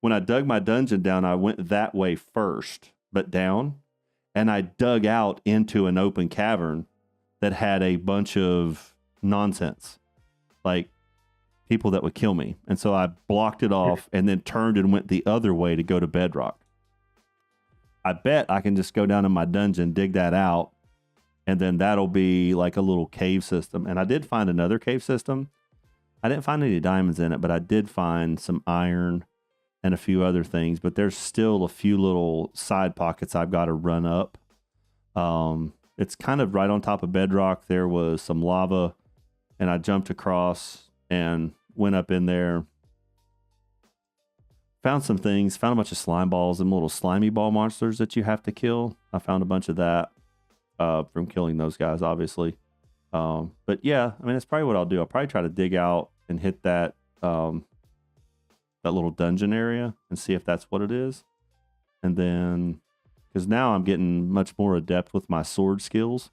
When I dug my dungeon down, I went that way first, but down, and I dug out into an open cavern that had a bunch of nonsense, like people that would kill me. And so I blocked it off and then turned and went the other way to go to bedrock. I bet I can just go down in my dungeon, dig that out, and then that'll be like a little cave system. And I did find another cave system. I didn't find any diamonds in it, but I did find some iron and a few other things. But there's still a few little side pockets I've got to run up. It's kind of right on top of bedrock. There was some lava, and I jumped across and went up in there. Found some things, found a bunch of slime balls and little slimy ball monsters that you have to kill. I found a bunch of that from killing those guys, obviously. But yeah, I mean, that's probably what I'll do. I'll probably try to dig out and hit that that little dungeon area and see if that's what it is. And then, because now I'm getting much more adept with my sword skills.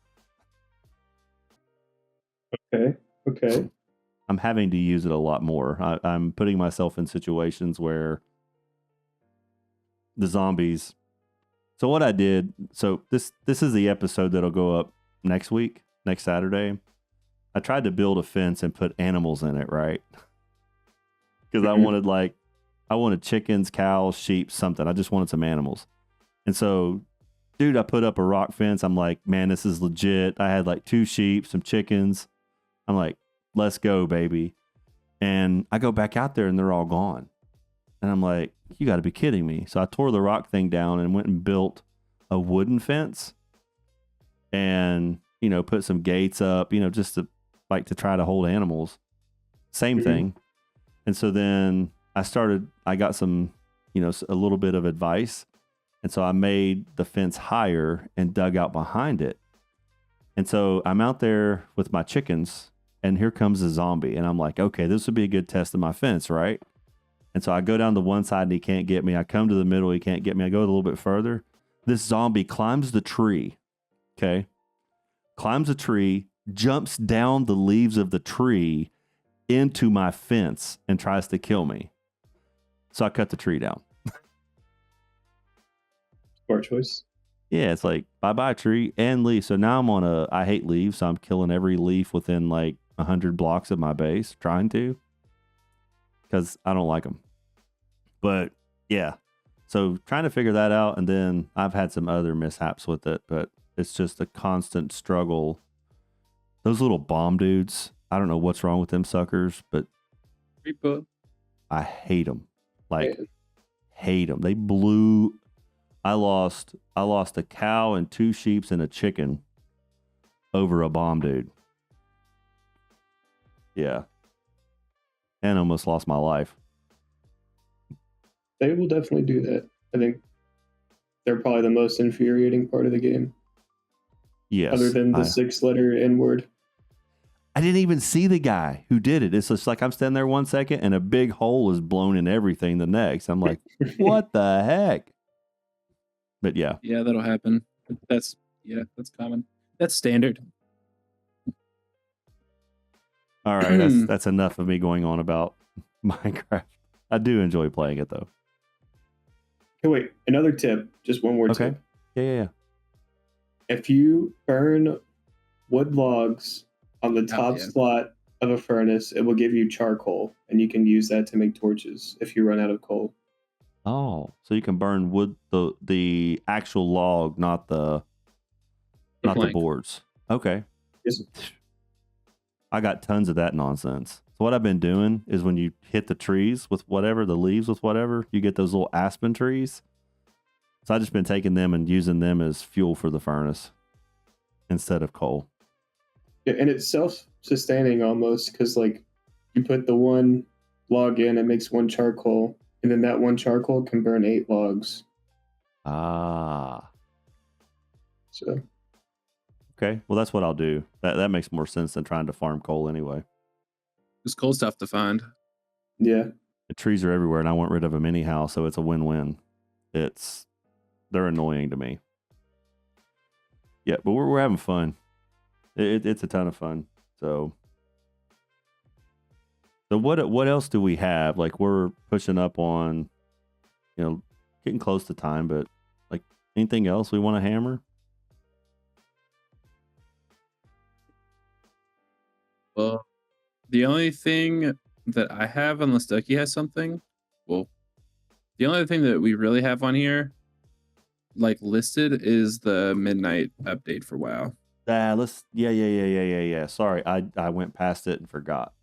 Okay. I'm having to use it a lot more. I'm putting myself in situations where the zombies. So what I did, so this is the episode that'll go up next week, next Saturday. I tried to build a fence and put animals in it, right? Because I wanted chickens, cows, sheep, something. I just wanted some animals. And so, dude, I put up a rock fence. I'm like, man, this is legit. I had like 2 sheep, some chickens. I'm like, let's go, baby. And I go back out there and they're all gone. And I'm like, you got to be kidding me. So I tore the rock thing down and went and built a wooden fence and, put some gates up, just to try to hold animals. Same thing. And so then I got some, a little bit of advice. And so I made the fence higher and dug out behind it. And so I'm out there with my chickens, and here comes a zombie. And I'm like, okay, this would be a good test of my fence, right? And so I go down to one side and he can't get me. I come to the middle, he can't get me. I go a little bit further. This zombie climbs the tree. Okay. Climbs a tree, jumps down the leaves of the tree into my fence and tries to kill me. So I cut the tree down. Smart choice. Yeah, it's like bye-bye tree and leaf. So now I hate leaves, so I'm killing every leaf within like 100 blocks of my base, trying to, because I don't like them. But yeah, so trying to figure that out, and then I've had some other mishaps with it, but it's just a constant struggle. Those little bomb dudes, I don't know what's wrong with them suckers, but Repo. I hate them. Like, hate them. They blew. I lost a cow and 2 sheep and a chicken over a bomb dude. Yeah. And almost lost my life. They will definitely do that. I think they're probably the most infuriating part of the game. Yes. Other than the 6-letter N word. I didn't even see the guy who did it. It's just like I'm standing there 1 second and a big hole is blown in everything the next. I'm like, what the heck? But yeah. Yeah, that'll happen. That's common. That's standard. All right, that's enough of me going on about Minecraft. I do enjoy playing it though. Okay, wait. Another tip. Just one more tip. Yeah. If you burn wood logs on the top slot of a furnace, it will give you charcoal, and you can use that to make torches if you run out of coal. Oh, so you can burn wood, the actual log, not the boards. Okay. Yes. I got tons of that nonsense. So what I've been doing is when you hit the trees with whatever, the leaves with whatever, you get those little aspen trees. So I've just been taking them and using them as fuel for the furnace instead of coal. Yeah, and it's self-sustaining almost, because like you put the one log in, it makes 1 charcoal, and then that 1 charcoal can burn 8 logs. Ah. So. Okay, well that's what I'll do. That makes more sense than trying to farm coal anyway. There's coal stuff to find. Yeah. The trees are everywhere, and I want rid of them anyhow, so it's a win-win. They're annoying to me. Yeah, but we're having fun. It's a ton of fun. So what else do we have? Like, we're pushing up on, getting close to time, but like anything else we want to hammer? Well, the only thing that I have, unless Ducky has something, the only thing that we really have on here, like listed, is the midnight update for WoW. Yeah. Sorry, I went past it and forgot.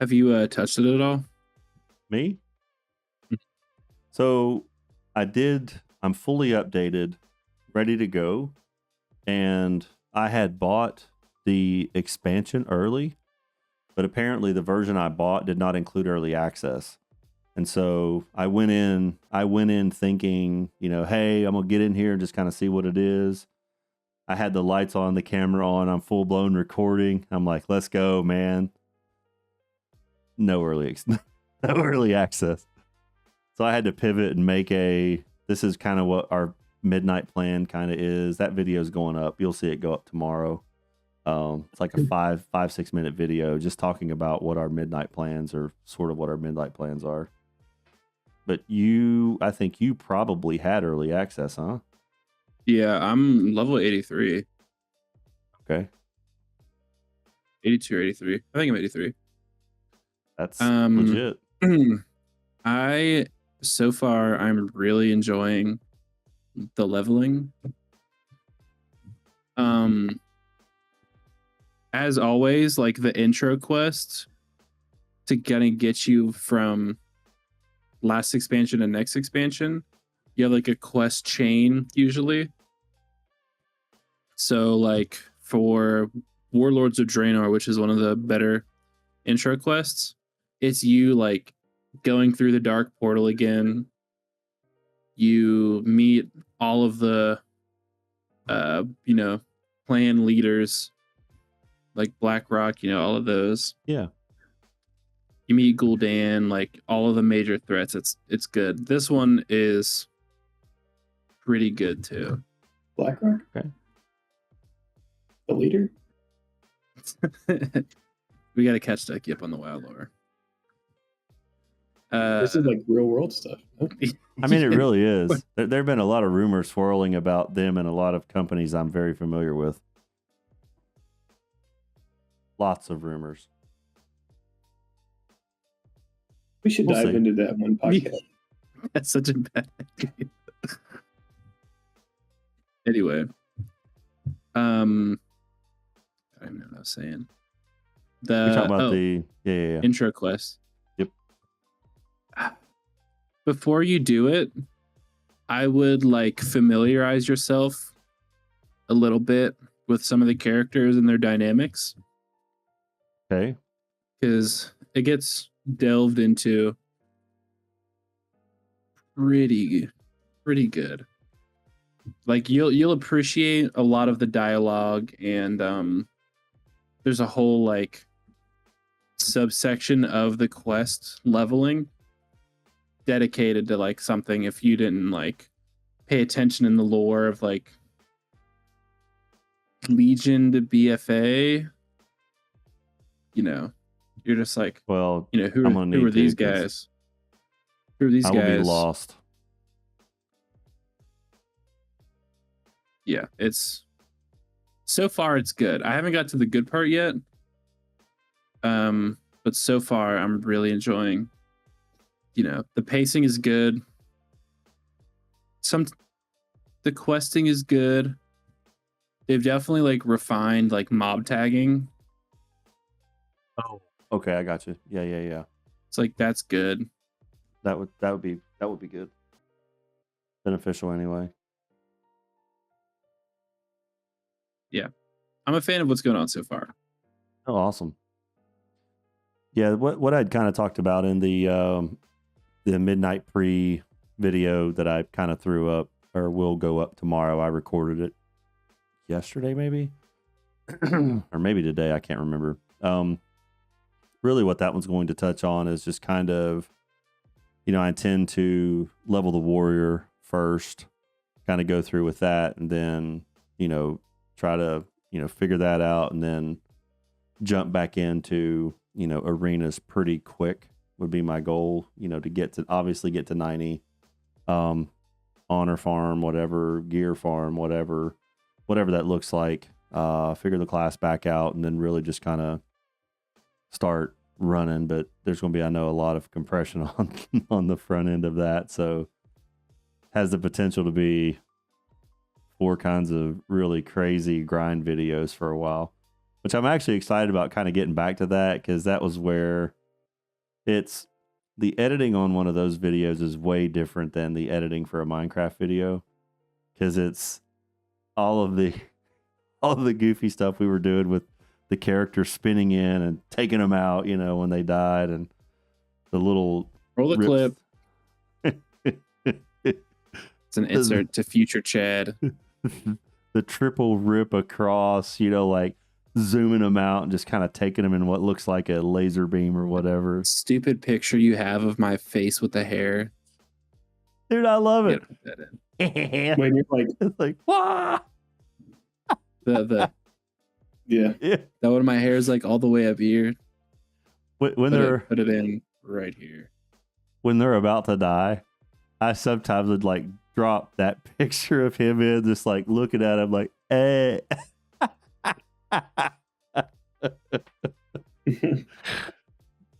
Have you touched it at all? Me? So I did. I'm fully updated, ready to go, and I had bought the expansion early, but apparently the version I bought did not include early access. And so I went in thinking, hey, I'm going to get in here and just kind of see what it is. I had the lights on, the camera on, I'm full blown recording. I'm like, let's go, man. No early access. So I had to pivot and make this is kind of what our midnight plan kind of is. That video is going up. You'll see it go up tomorrow. It's like a 5-6 minute video just talking about what our midnight plans are, sort of what our midnight plans are. But I think you probably had early access, huh? Yeah, I'm level 83. Okay. 82 or 83. I think I'm 83. That's legit. So far, I'm really enjoying the leveling. As always, like the intro quest to get you from last expansion to next expansion, you have like a quest chain usually. So like for Warlords of Draenor, which is one of the better intro quests. It's you like going through the dark portal again. You meet all of the clan leaders like BlackRock, all of those. Yeah. You meet Gul'dan, like all of the major threats. It's good. This one is pretty good too. BlackRock? Okay. The leader? We got to catch Ducky up on the WoW lore. This is like real world stuff. I mean, it really is. There have been a lot of rumors swirling about them and a lot of companies I'm very familiar with. Lots of rumors. We should We'll dive see. into that one podcast. That's such a bad idea. Anyway, I don't even know what I was saying. You're talking about the yeah. intro quest. Yep. Before you do it, I would like familiarize yourself a little bit with some of the characters and their dynamics, Okay. because it gets delved into pretty good. Like you'll appreciate a lot of the dialogue, and there's a whole like subsection of the quest leveling dedicated to like something. If you didn't like pay attention in the lore of like Legion to BFA, you're just like, Well, who are these guys? Who are these I guys? will be lost. Yeah, so far it's good. I haven't got to the good part yet. But so far I'm really enjoying. The pacing is good. The questing is good. They've definitely like refined like mob tagging. Oh. Okay, I got you. Yeah. It's like that's good. That would be good. Beneficial anyway. Yeah. I'm a fan of what's going on so far. Oh, awesome. Yeah, what I'd kind of talked about in the midnight pre video that I kind of threw up or will go up tomorrow. I recorded it yesterday, maybe, or maybe today. I can't remember. Really, what that one's going to touch on is just kind of, I intend to level the warrior first, kind of go through with that, and then try to figure that out, and then jump back into arenas pretty quick would be my goal, to get to 90, honor farm, whatever, gear farm, whatever that looks like, figure the class back out, and then really just kind of start running. But there's going to be, I know, a lot of compression on the front end of that, so has the potential to be 4 kinds of really crazy grind videos for a while, which I'm actually excited about, kind of getting back to that, because that was where it's the editing on one of those videos is way different than the editing for a Minecraft video, because it's all of the goofy stuff we were doing with the characters spinning in and taking them out, when they died, and the little roll the rips. clip. It's an insert to future Chad. The triple rip across, like zooming them out and just kind of taking them in what looks like a laser beam or whatever. Stupid picture you have of my face with the hair. Dude, I love it. Put that in. When you're like, It's like, wah! The yeah. that one of my hair is like all the way up here. When Put it in right here. when they're about to die, I sometimes would like drop that picture of him in, just like looking at him like, hey.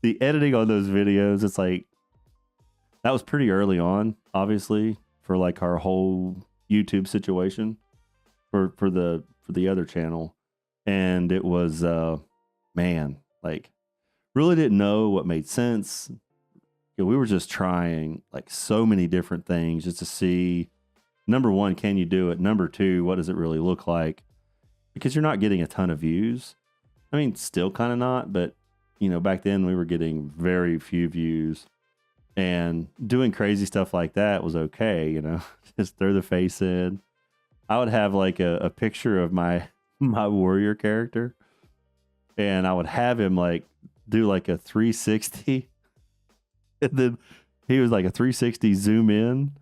The editing on those videos, it's like, that was pretty early on, obviously, for like our whole YouTube situation for the other channel. And it was man, like, really didn't know what made sense. We were just trying like so many different things just to see, number one, can you do it? Number two, what does it really look like? Because you're not getting a ton of views. I mean, still kind of not, but back then we were getting very few views, and doing crazy stuff like that was okay. Just throw the face in. I would have like a picture of my warrior character, and I would have him like do like a 360, and then he was like a 360 zoom in,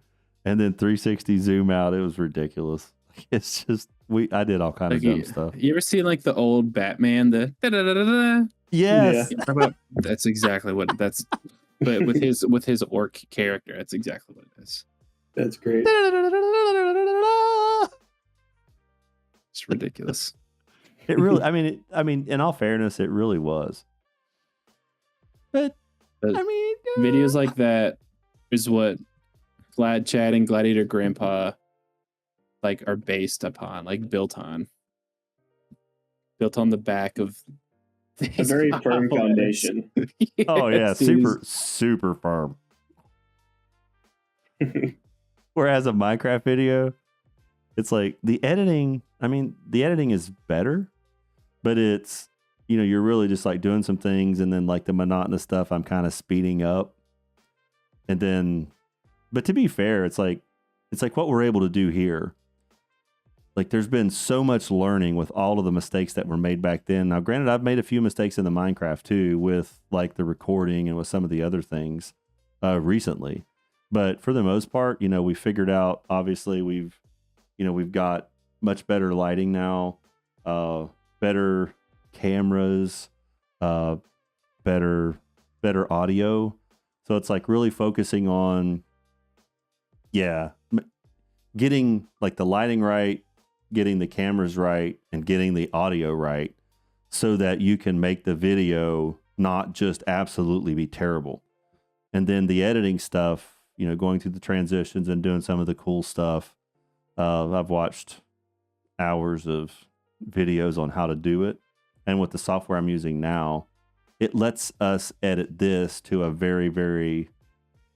and then 360 zoom out. It was ridiculous. It's just I did all kind of dumb stuff. You ever seen like the old Batman? The da-da-da-da-da? Yes. Yeah. That's exactly what that's. But with his orc character, that's exactly what it is. That's great. It's ridiculous. It really. I mean, in all fairness, it really was. But Videos like that is what GladChad and Gladiator Grandpa like are based upon, like built on the back of A very firm foundation. Yes, oh yeah, dude. super firm. Whereas a Minecraft video, it's like the editing. I mean, the editing is better, but it's you're really just like doing some things, and then like the monotonous stuff, I'm kind of speeding up, and then. But to be fair, it's like what we're able to do here. Like there's been so much learning with all of the mistakes that were made back then. Now, granted, I've made a few mistakes in the Minecraft too, with like the recording and with some of the other things recently. But for the most part, we figured out. Obviously, we've got much better lighting now, better cameras, better audio. So it's like really focusing on, getting like the lighting right, getting the cameras right, and getting the audio right, so that you can make the video not just absolutely be terrible. And then the editing stuff, going through the transitions and doing some of the cool stuff. I've watched hours of videos on how to do it. And with the software I'm using now, it lets us edit this to a very, very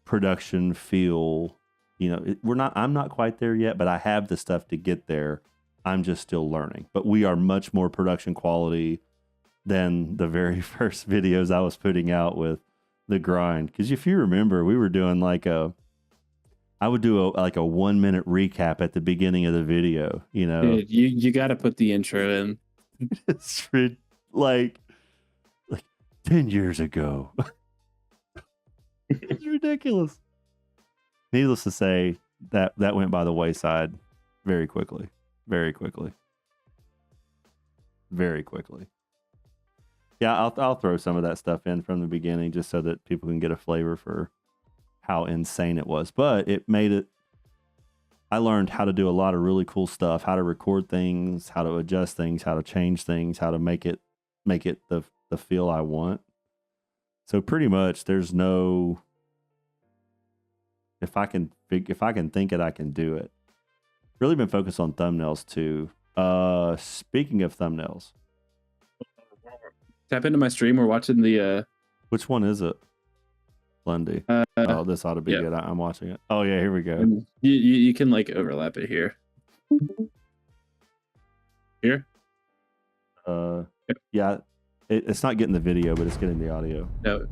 production feel. I'm not quite there yet, but I have the stuff to get there. I'm just still learning. But we are much more production quality than the very first videos I was putting out with the grind. Because if you remember, we were doing I would do a 1 minute recap at the beginning of the video. Dude, you got to put the intro in. It's like 10 years ago. It's ridiculous. Needless to say, that went by the wayside very quickly. Very quickly. Very quickly. Yeah, I'll throw some of that stuff in from the beginning just so that people can get a flavor for how insane it was. But it made it. I learned how to do a lot of really cool stuff, how to record things, how to adjust things, how to change things, how to make it the feel I want. So pretty much there's no, if I can think it, I can do it. Really been focused on thumbnails too. Speaking of thumbnails, Tap into my stream. We're watching the which one is it? Lundy. Oh, this ought to be good. I'm watching it. Oh yeah, here we go. You can like overlap it here. Here. Yeah, it's not getting the video, but it's getting the audio. No.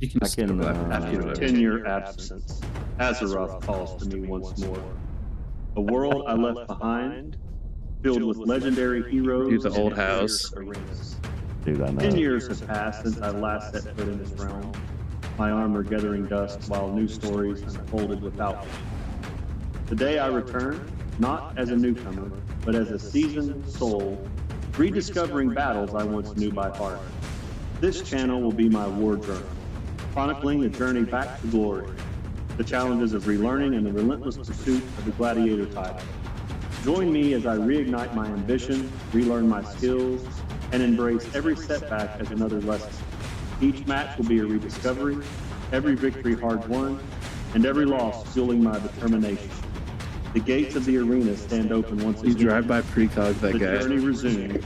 You can just overlap it. After a 10-year absence, Azeroth calls to me once more. A world I left behind, filled with legendary heroes. Dude, the old and house. arenas. Dude, I know. 10 years have passed since I last set foot in this realm. My armor gathering dust while new stories unfolded without me. Today I return, not as a newcomer, but as a seasoned soul, rediscovering battles I once knew by heart. This channel will be my war journal, chronicling a journey back to glory, the challenges of relearning and the relentless pursuit of the gladiator title. Join me as I reignite my ambition, relearn my skills, and embrace every setback as another lesson. Each match will be a rediscovery, every victory hard won, and every loss fueling my determination. The gates of the arena stand open once You again. drive by precog that The guy. journey resumes.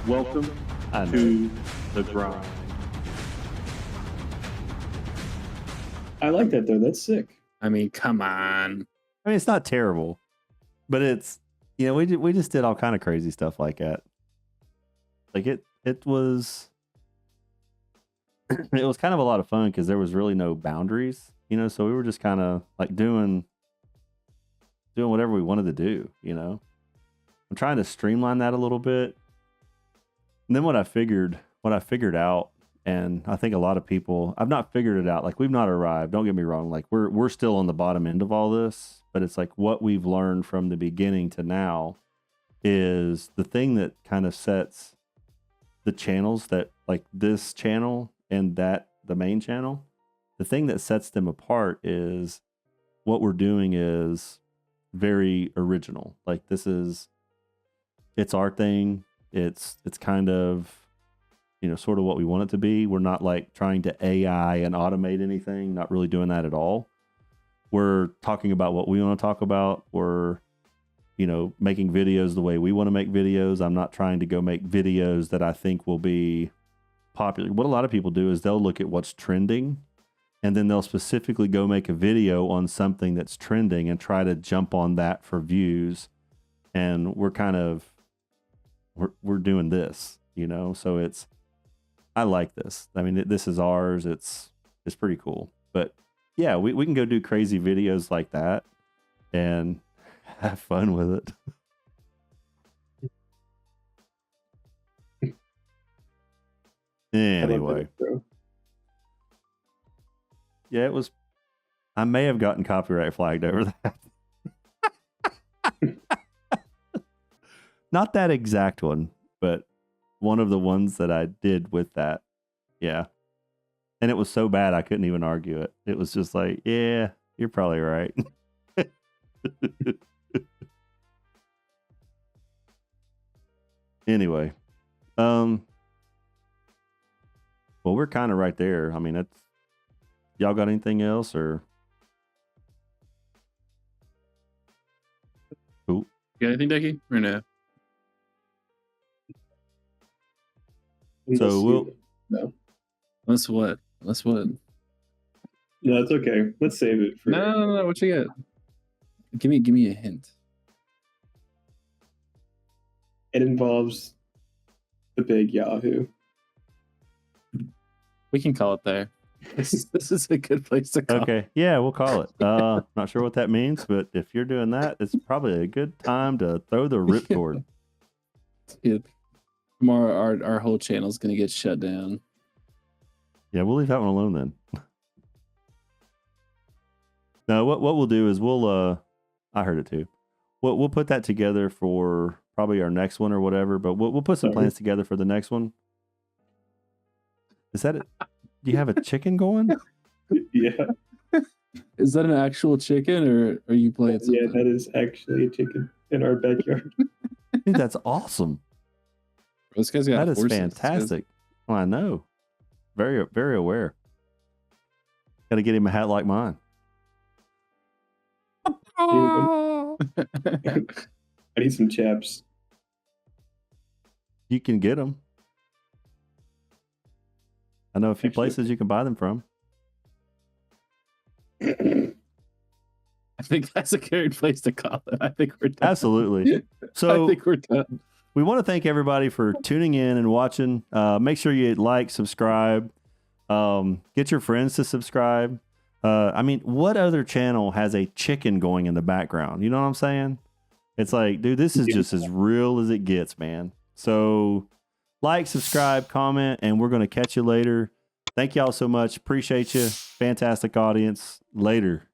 Welcome I know. to the grind. I like that though. That's sick. I mean, come on. I mean, it's not terrible, but it's we just did all kind of crazy stuff like that. Like it it was it was kind of a lot of fun because there was really no boundaries, you know. So we were just kind of like doing whatever we wanted to do, you know. I'm trying to streamline that a little bit. And then what I figured out, and I think a lot of people, I've not figured it out. Like, we've not arrived. Don't get me wrong. Like, we're still on the bottom end of all this, but it's like what we've learned from the beginning to now is the thing that kind of sets the channels that, like this channel and that the main channel, the thing that sets them apart is what we're doing is very original. Like, it's our thing. It's kind of, you know, sort of what we want it to be. We're not like trying to AI and automate anything, not really doing that at all. We're talking about what we want to talk about. We're, you know, making videos the way we want to make videos. I'm not trying to go make videos that I think will be popular. What a lot of people do is they'll look at what's trending and then they'll specifically go make a video on something that's trending and try to jump on that for views. And we're kind of, we're doing this, you know? So I like this. I mean, this is ours. It's pretty cool. But yeah, we can go do crazy videos like that and have fun with it. Anyway. Yeah, I may have gotten copyright flagged over that. Not that exact one, but one of the ones that I did with that. Yeah. And it was so bad I couldn't even argue it. It was just like, yeah, you're probably right. Anyway. Well, we're kind of right there. I mean, y'all got anything else or? Cool. Got anything, Ducky? Or no? So no. Let's what? No, it's okay. Let's save it for. No. What you got? Give me a hint. It involves the big Yahoo. We can call it there. This is a good place to call. Okay, yeah, we'll call it. Not sure what that means, but if you're doing that, it's probably a good time to throw the ripcord. Dude, tomorrow our whole channel's gonna get shut down. Yeah, we'll leave that one alone then. No, what we'll do is I heard it too. We'll put that together for probably our next one or whatever, but we'll put some plans together for the next one. Is that it? Do you have a chicken going? Yeah. Is that an actual chicken or are you playing something? Yeah, that is actually a chicken in our backyard. Dude, that's awesome. This guy's got That is horses. fantastic. Well, I know. Very, very aware. Got to get him a hat like mine. I need some chaps. You can get them. I know a few Actually- places you can buy them from. I think that's a great place to call it. I think we're done. Absolutely. So I think we're done. we want to thank everybody for tuning in and watching. Make sure you like, subscribe, get your friends to subscribe. I mean, what other channel has a chicken going in the background? You know what I'm saying? It's like, dude, this is just as real as it gets, man. So like, subscribe, comment, and we're going to catch you later. Thank y'all so much. Appreciate you. Fantastic audience. Later.